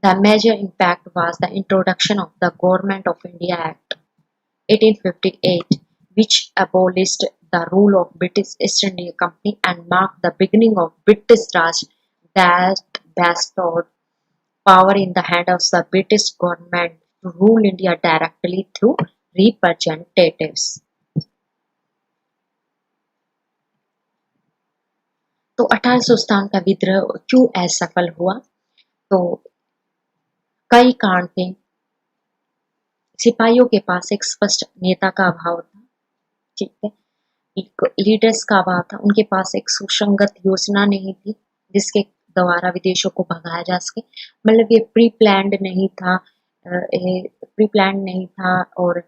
The major impact was the introduction of the Government of India Act 1858, which abolished the rule of British East India Company and marked the beginning of British Raj that bestowed power in the hand of the British government to rule India directly through representatives. तो 1857 का विद्रोह क्यों असफल हुआ? तो कई कारण थे। सिपाहियों के पास एक स्पष्ट नेता का अभाव था, ठीक है, एक लीडर्स का अभाव था, उनके पास एक सुसंगत योजना नहीं थी जिसके द्वारा विदेशों को भगाया जा सके। मतलब ये प्री प्लान्ड नहीं था, और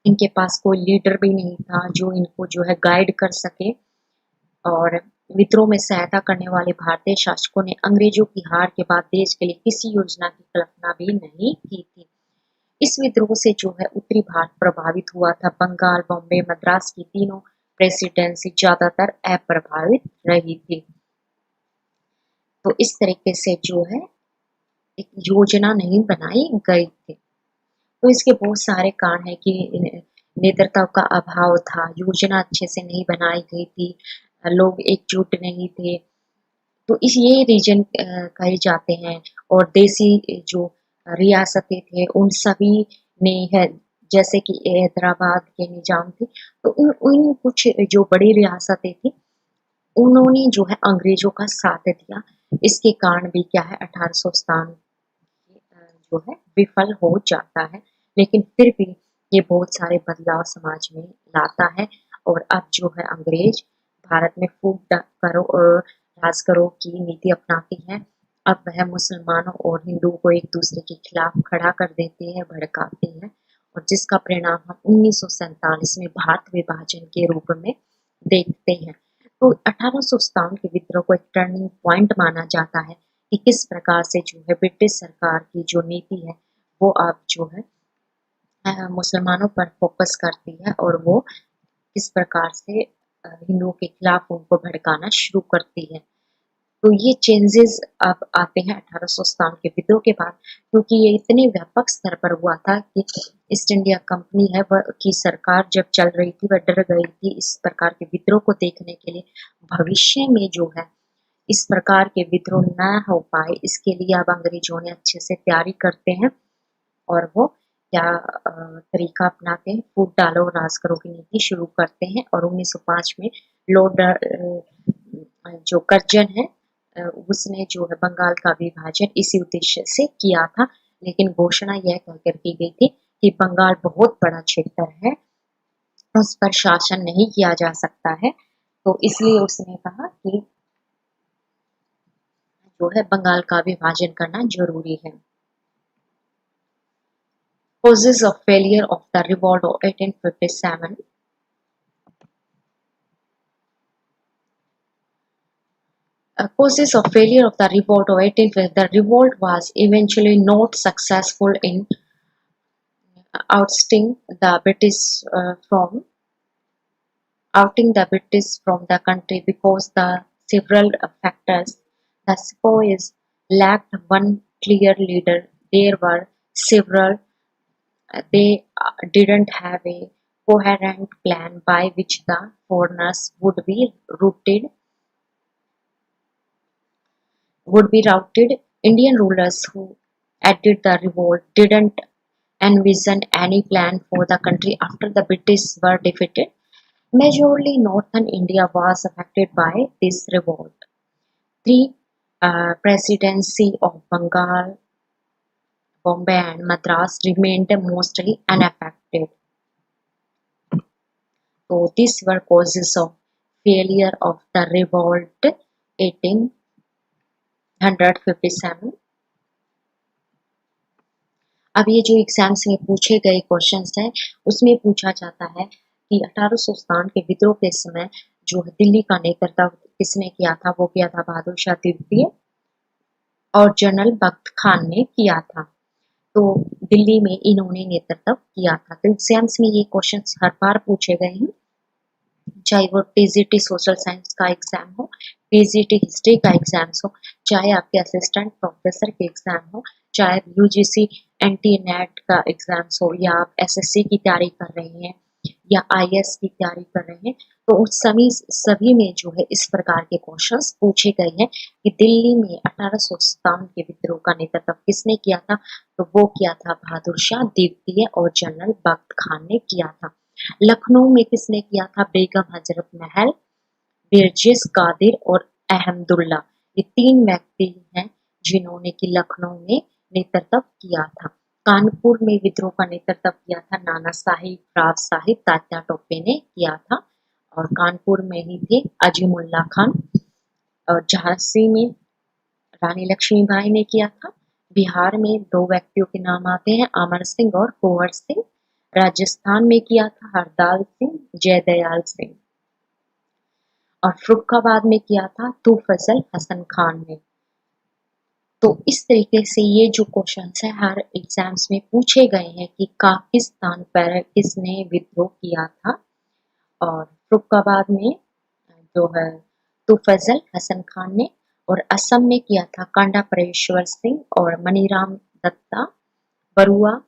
इनके पास कोई लीडर भी नहीं था जो इनको जो है गाइड कर सके। और विद्रोह में सहायता करने वाले भारतीय शासकों ने अंग्रेजों की हार के बाद देश के लिए किसी योजना की कल्पना भी नहीं की थी। इस विद्रोह से जो है उत्तरी भारत प्रभावित हुआ था। बंगाल, बॉम्बे, मद्रास की तीनों प्रेसिडेंसी ज्यादातर अप्रभावित रही थी। तो इस तरीके से जो है एक योजना नहीं बनाई गई थी। तो इसके बहुत सारे कारण है कि नेतृत्व का अभाव था, योजना अच्छे से नहीं बनाई गई थी, लोग एकजुट नहीं थे। तो इस ये रीजन कहे जाते हैं। और देसी जो रियासतें थे उन सभी ने है, जैसे कि हैदराबाद के निजाम थे, तो उन कुछ जो बड़ी रियासतें थी उन्होंने जो है अंग्रेजों का साथ दिया। इसके कारण भी क्या है 1857 जो है विफल हो जाता है, लेकिन फिर भी ये बहुत सारे बदलाव समाज में लाता है। और अब जो है अंग्रेज भारत में फूट करो और राज करो की नीति अपनाती है। अब वह मुसलमानों और हिंदुओं को एक दूसरे के खिलाफ खड़ा कर देते हैं, भड़काते हैं, और जिसका परिणाम हम 1947 में भारत विभाजन के रूप में देखते हैं। तो 1857 के विद्रोह को एक टर्निंग पॉइंट माना जाता है कि किस प्रकार से जो है ब्रिटिश सरकार की जो नीति है वो अब जो है मुसलमानों पर फोकस करती है, और वो किस प्रकार से हिंदुओं के खिलाफ उनको भड़काना शुरू करती है। तो ये चेंजेस अब आते हैं 1857 के विद्रोह के बाद, क्योंकि ये इतने व्यापक स्तर पर हुआ था कि ईस्ट इंडिया कंपनी है वह की सरकार जब चल रही थी वह डर गई थी इस प्रकार के विद्रोह को देखने के लिए। भविष्य में जो है इस प्रकार के विद्रोह न हो पाए, इसके लिए अब अंग्रेजों ने अच्छे से तैयारी करते हैं और वो क्या तरीका अपनाते हैं, फूट डालो राज करो की नीति शुरू करते हैं। और 1905 में लॉर्ड जो कर्जन है उसने जो है बंगाल का विभाजन इसी उद्देश्य से किया था, लेकिन घोषणा यह कहकर की गई थी कि बंगाल बहुत बड़ा क्षेत्र है, उस पर शासन नहीं किया जा सकता है, तो इसलिए उसने कहा कि जो है बंगाल का विभाजन करना जरूरी है। Causes of failure of the revolt of 1857. Causes of failure of the revolt of 1857. The revolt was eventually not successful in ousting the British from the country because the several factors. The sepoys lacked one clear leader. There were several. They didn't have a coherent plan by which the foreigners would be routed. Indian rulers who aided the revolt didn't envision any plan for the country after the British were defeated. Majorly northern India was affected by this revolt. Three presidency of Bengal, Bombay and Madras remained mostly unaffected. So these were causes of failure of the revolt 1857. अब ये जो exams में पूछे गए questions हैं उसमें पूछा जाता है कि 1857 के विद्रोह के समय जो दिल्ली का नेतृत्व किसने किया था, वो किया था बहादुर शाह द्वितीय और जनरल बख्त खान ने किया था। तो दिल्ली में इन्होंने नेतृत्व किया था। तो एग्जाम्स में ये क्वेश्चंस हर बार पूछे गए हैं, चाहे वो टीजीटी सोशल साइंस का एग्जाम हो, टीजीटी हिस्ट्री का एग्जाम्स हो, चाहे आपके असिस्टेंट प्रोफेसर के एग्जाम हो, चाहे यूजीसी एंटी नेट का एग्जाम्स हो, या आप एसएससी की तैयारी कर रहे हैं या आईएएस की तैयारी कर रहे हैं, तो उस सभी में जो है इस प्रकार के क्वेश्चंस पूछे गए हैं कि दिल्ली में 1857 के विद्रोह का नेतृत्व किसने किया था, तो वो किया था बहादुर शाह द्वितीय और जनरल बख्त खान ने किया था। लखनऊ में किसने किया था, बेगम हजरत महल, बिरजिस कादिर और अहमदुल्ला, ये तीन व्यक्ति हैं जिन्होंने कि लखनऊ में नेतृत्व किया था। कानपुर में विद्रोह का नेतृत्व किया था नाना साहिब, राव साहिब, तात्या टोपे ने किया था, और कानपुर में ही थे अजीमुल्ला खान, और झांसी में रानी लक्ष्मीबाई ने किया था। बिहार में दो व्यक्तियों के नाम आते हैं, अमर सिंह और कुंवर सिंह। राजस्थान में किया था हरदयाल सिंह, जयदयाल सिंह, और फर्रुखाबाद में किया था तुफजल हसन खान ने। तो इस तरीके से ये जो क्वेश्चंस है हर एग्जाम्स में पूछे गए हैं कि पाकिस्तान पर किसने विद्रोह किया था, और फर्रुखाबाद में जो है तुफजल हसन खान ने, और असम में किया था कांडा परेश्वर सिंह और मनीराम दत्ता बरुआ,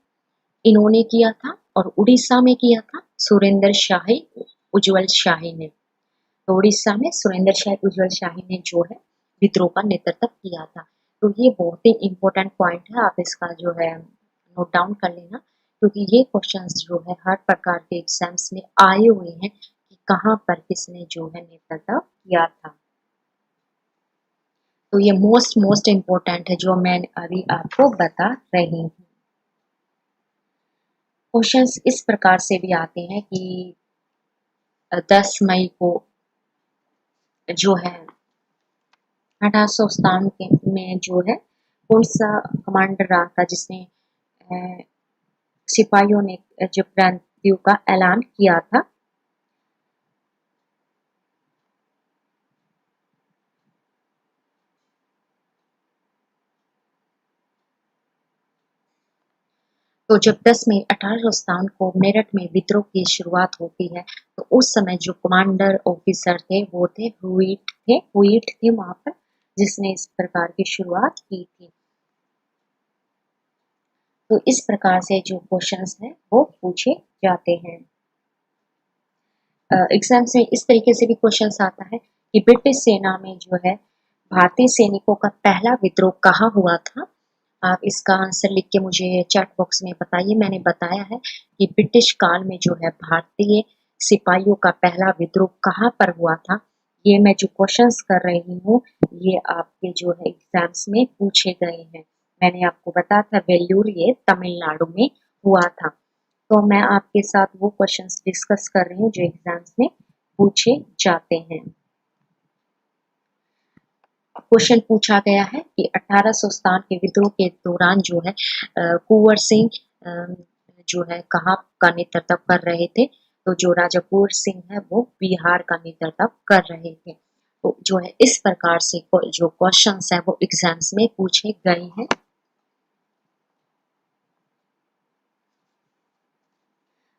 इन्होंने किया था, और उड़ीसा में किया था सुरेंद्र शाही, उज्जवल शाही ने। तो उड़ीसा में सुरेंद्र शाही, उज्जवल शाही ने जो है विद्रोह का नेतृत्व किया था। तो ये बहुत ही इम्पोर्टेंट पॉइंट है, आप इसका जो है नोट डाउन कर लेना, क्योंकि ये क्वेश्चंस जो है हर प्रकार के एग्जाम्स में आए हुए हैं कि कहाँ पर किसने जो है नेतृत्व किया था। तो ये मोस्ट इम्पोर्टेंट है जो मैं अभी आपको बता रही हूँ। क्वेश्चंस इस प्रकार से भी आते हैं कि 10 मई को जो है 1857 में जो है कौन सा कमांडर रहा था जिसने सिपाहियों ने जो क्रांतियों का ऐलान किया था। तो जब 10 मई 1857 को मेरठ में विद्रोह की शुरुआत होती है, तो उस समय जो कमांडर ऑफिसर थे वो थे हुइट थे वहाँ पर, जिसने इस प्रकार की शुरुआत की थी। तो इस प्रकार से जो क्वेश्चंस हैं वो पूछे जाते हैं। एग्जाम्स में इस तरीके से भी क्वेश्चंस आता है कि ब्रिटिश सेना में जो है भारतीय सैनिकों का पहला विद्रोह कहाँ हुआ था। आप इसका आंसर लिख के मुझे चैट बॉक्स में बताइए। मैंने बताया है कि ब्रिटिश काल में जो है भारतीय सिपाहियों का पहला विद्रोह कहाँ पर हुआ था। ये मैं जो क्वेश्चंस कर रही हूँ ये आपके जो है एग्जाम्स में पूछे गए हैं। मैंने आपको बताया था वेल्लूर ये तमिलनाडु में हुआ था। तो मैं आपके साथ वो क्वेश्चंस डिस्कस कर रही हूँ जो एग्जाम्स में पूछे जाते हैं। क्वेश्चन पूछा गया है कि 1857 के विद्रोह के दौरान जो है कुंवर सिंह जो है कहाँ का नेतृत्व कर रहे थे। तो जो राजा कुंवर सिंह है वो बिहार का नेतृत्व कर रहे थे। तो जो है इस प्रकार से जो क्वेश्चंस है वो एग्जाम्स में पूछे गए हैं।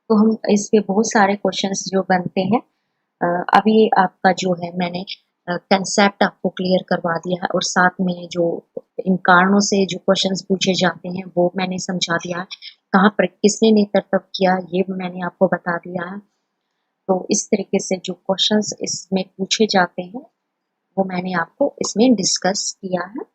तो हम इस पे बहुत सारे क्वेश्चंस जो बनते हैं अभी आपका जो है मैंने कंसेप्ट आपको क्लियर करवा दिया है और साथ में जो इन कारणों से जो क्वेश्चंस पूछे जाते हैं वो मैंने समझा दिया है। कहाँ पर किसने नेतृत्व किया ये मैंने आपको बता दिया है। तो इस तरीके से जो क्वेश्चंस इसमें पूछे जाते हैं वो मैंने आपको इसमें डिस्कस किया है।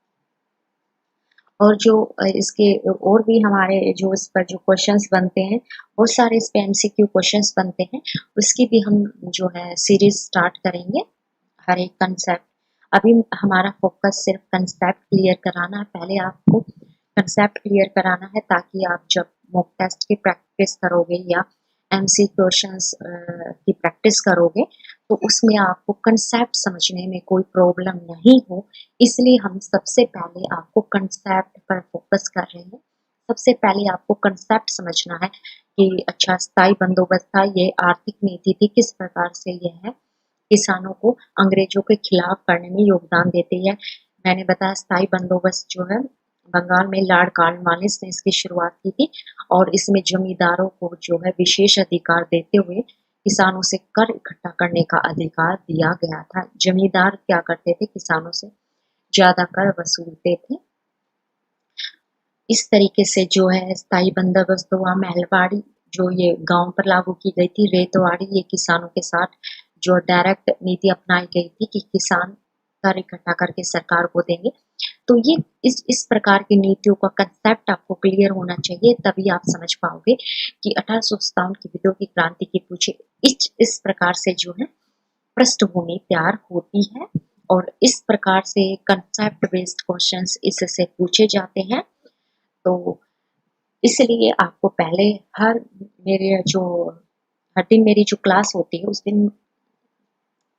और जो इसके और भी हमारे जो इस पर जो क्वेश्चंस बनते हैं बहुत सारे इस पे एमसीक्यू क्वेश्चंस बनते हैं उसकी भी हम जो है सीरीज स्टार्ट करेंगे हर एक कंसेप्ट। अभी हमारा फोकस सिर्फ कंसेप्ट क्लियर कराना है। पहले आपको कंसेप्ट क्लियर कराना है ताकि आप जब मॉक टेस्ट की प्रैक्टिस करोगे या एमसी क्वेश्चंस की प्रैक्टिस करोगे तो उसमें आपको कंसेप्ट समझने में कोई प्रॉब्लम नहीं हो। इसलिए हम सबसे पहले आपको कंसेप्ट पर फोकस कर रहे हैं। सबसे पहले आपको कंसेप्ट समझना है कि अच्छा स्थायी बंदोबस्त था ये आर्थिक नीति थी किस प्रकार से यह है किसानों को अंग्रेजों के खिलाफ करने में योगदान देती है। मैंने बताया स्थायी बंदोबस्त जो है बंगाल में लॉर्ड कॉर्नवालिस ने इसकी शुरुआत की थी और इसमें जमींदारों को जो है विशेष अधिकार देते हुए किसानों से कर इकट्ठा करने का अधिकार दिया गया था। जमींदार क्या करते थे किसानों से ज्यादा कर वसूलते थे। इस तरीके से जो है स्थायी बंदोबस्त हुआ। महलवाड़ी जो ये गांव पर लागू की गई थी। रेतवाड़ी ये किसानों के साथ जो डायरेक्ट नीति अपनाई गई थी कि किसान कर इकट्ठा करके सरकार को देंगे। तो ये इस प्रकार की नीतियों का कंसेप्ट आपको क्लियर होना चाहिए तभी आप समझ पाओगे कि 1857 की विद्रोह की क्रांति की पूछे इस प्रकार से जो है पृष्ठभूमि तैयार होती है और इस प्रकार से कंसेप्ट बेस्ड क्वेश्चंस इससे पूछे जाते हैं। तो इसलिए आपको पहले हर मेरे जो हर दिन मेरी जो क्लास होती है उस दिन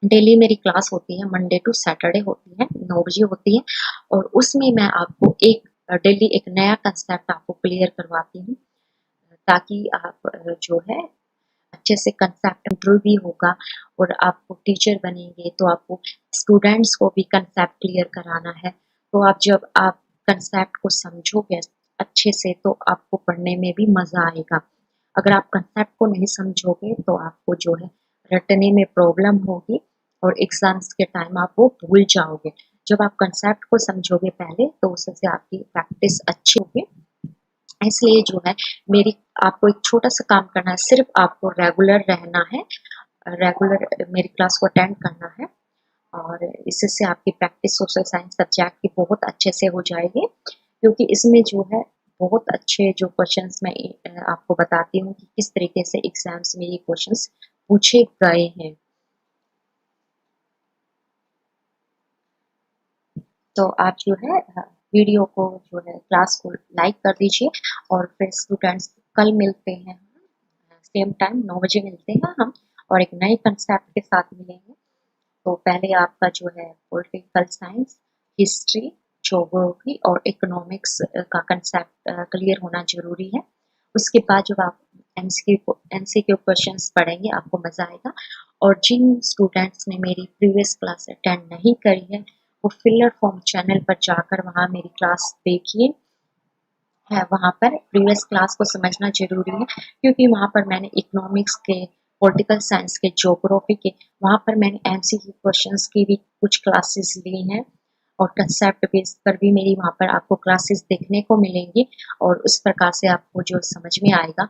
डेली मेरी क्लास होती है मंडे टू सैटरडे होती है 9 बजे होती है और उसमें मैं आपको एक डेली एक नया कंसेप्ट आपको क्लियर करवाती हूँ ताकि आप जो है अच्छे से कंसेप्ट इंप्रूव भी होगा और आपको टीचर बनेंगे तो आपको स्टूडेंट्स को भी कंसेप्ट क्लियर कराना है। तो आप जब आप कंसेप्ट को समझोगे अच्छे से तो आपको पढ़ने में भी मजा आएगा। अगर आप कंसेप्ट को नहीं समझोगे तो आपको जो है रटने में प्रॉब्लम होगी और एग्जाम्स के टाइम आप वो भूल जाओगे। जब आप कंसेप्ट को समझोगे पहले तो उससे आपकी प्रैक्टिस अच्छी होगी। इसलिए जो है मेरी आपको एक छोटा सा काम करना है सिर्फ आपको रेगुलर रहना है। रेगुलर मेरी क्लास को अटेंड करना है और इससे आपकी प्रैक्टिस सोशल साइंस सब्जेक्ट की बहुत अच्छे से हो जाएगी क्योंकि इसमें जो है बहुत अच्छे जो क्वेश्चंस मैं आपको बताती हूँ कि किस तरीके से एग्जाम्स में ये क्वेश्चंस पूछे गए हैं। तो आप जो है वीडियो को जो है क्लास को लाइक कर दीजिए और फिर स्टूडेंट्स कल मिलते हैं सेम टाइम 9 बजे मिलते हैं हम और एक नए कंसेप्ट के साथ मिलेंगे। तो पहले आपका जो है पॉलिटिकल साइंस हिस्ट्री ज्योग्राफी और इकोनॉमिक्स का कंसेप्ट क्लियर होना जरूरी है। उसके बाद जब आप एमसीक्यू क्वेश्चंस पढ़ेंगे आपको मजा आएगा। और जिन स्टूडेंट्स ने मेरी प्रीवियस क्लास अटेंड नहीं करी है वो फिलर फॉर्म चैनल पर जाकर वहाँ मेरी क्लास देखिए है। वहाँ पर प्रीवियस क्लास को समझना जरूरी है क्योंकि वहाँ पर मैंने इकोनॉमिक्स के पॉलिटिकल साइंस के ज्योग्राफी के वहाँ पर मैंने एमसीक्यू क्वेश्चंस की भी कुछ क्लासेस ली हैं और कंसेप्ट बेस पर भी मेरी वहाँ पर आपको क्लासेस देखने को मिलेंगी और उस प्रकार से आपको जो समझ में आएगा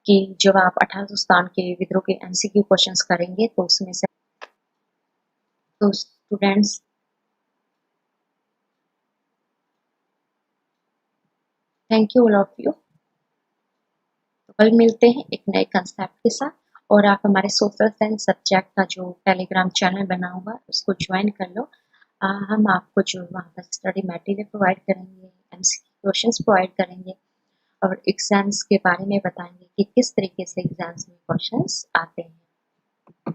कि जब आप 1800 के विद्रोह के एमसीक्यू क्वेश्चंस करेंगे तो उसमें से तो students thank you all of you. तो कल मिलते हैं एक नए कंसेप्ट के साथ और आप हमारे सोशल साइंस सब्जेक्ट का जो टेलीग्राम चैनल बना हुआ है उसको ज्वाइन कर लो। हम आपको जो वहाँ पर स्टडी मटेरियल प्रोवाइड करेंगे, एमसीक्यू क्वेश्चंस प्रोवाइड करेंगे और एग्जाम्स के बारे में बताएंगे कि किस तरीके से एग्जाम्स में क्वेश्चंस आते हैं।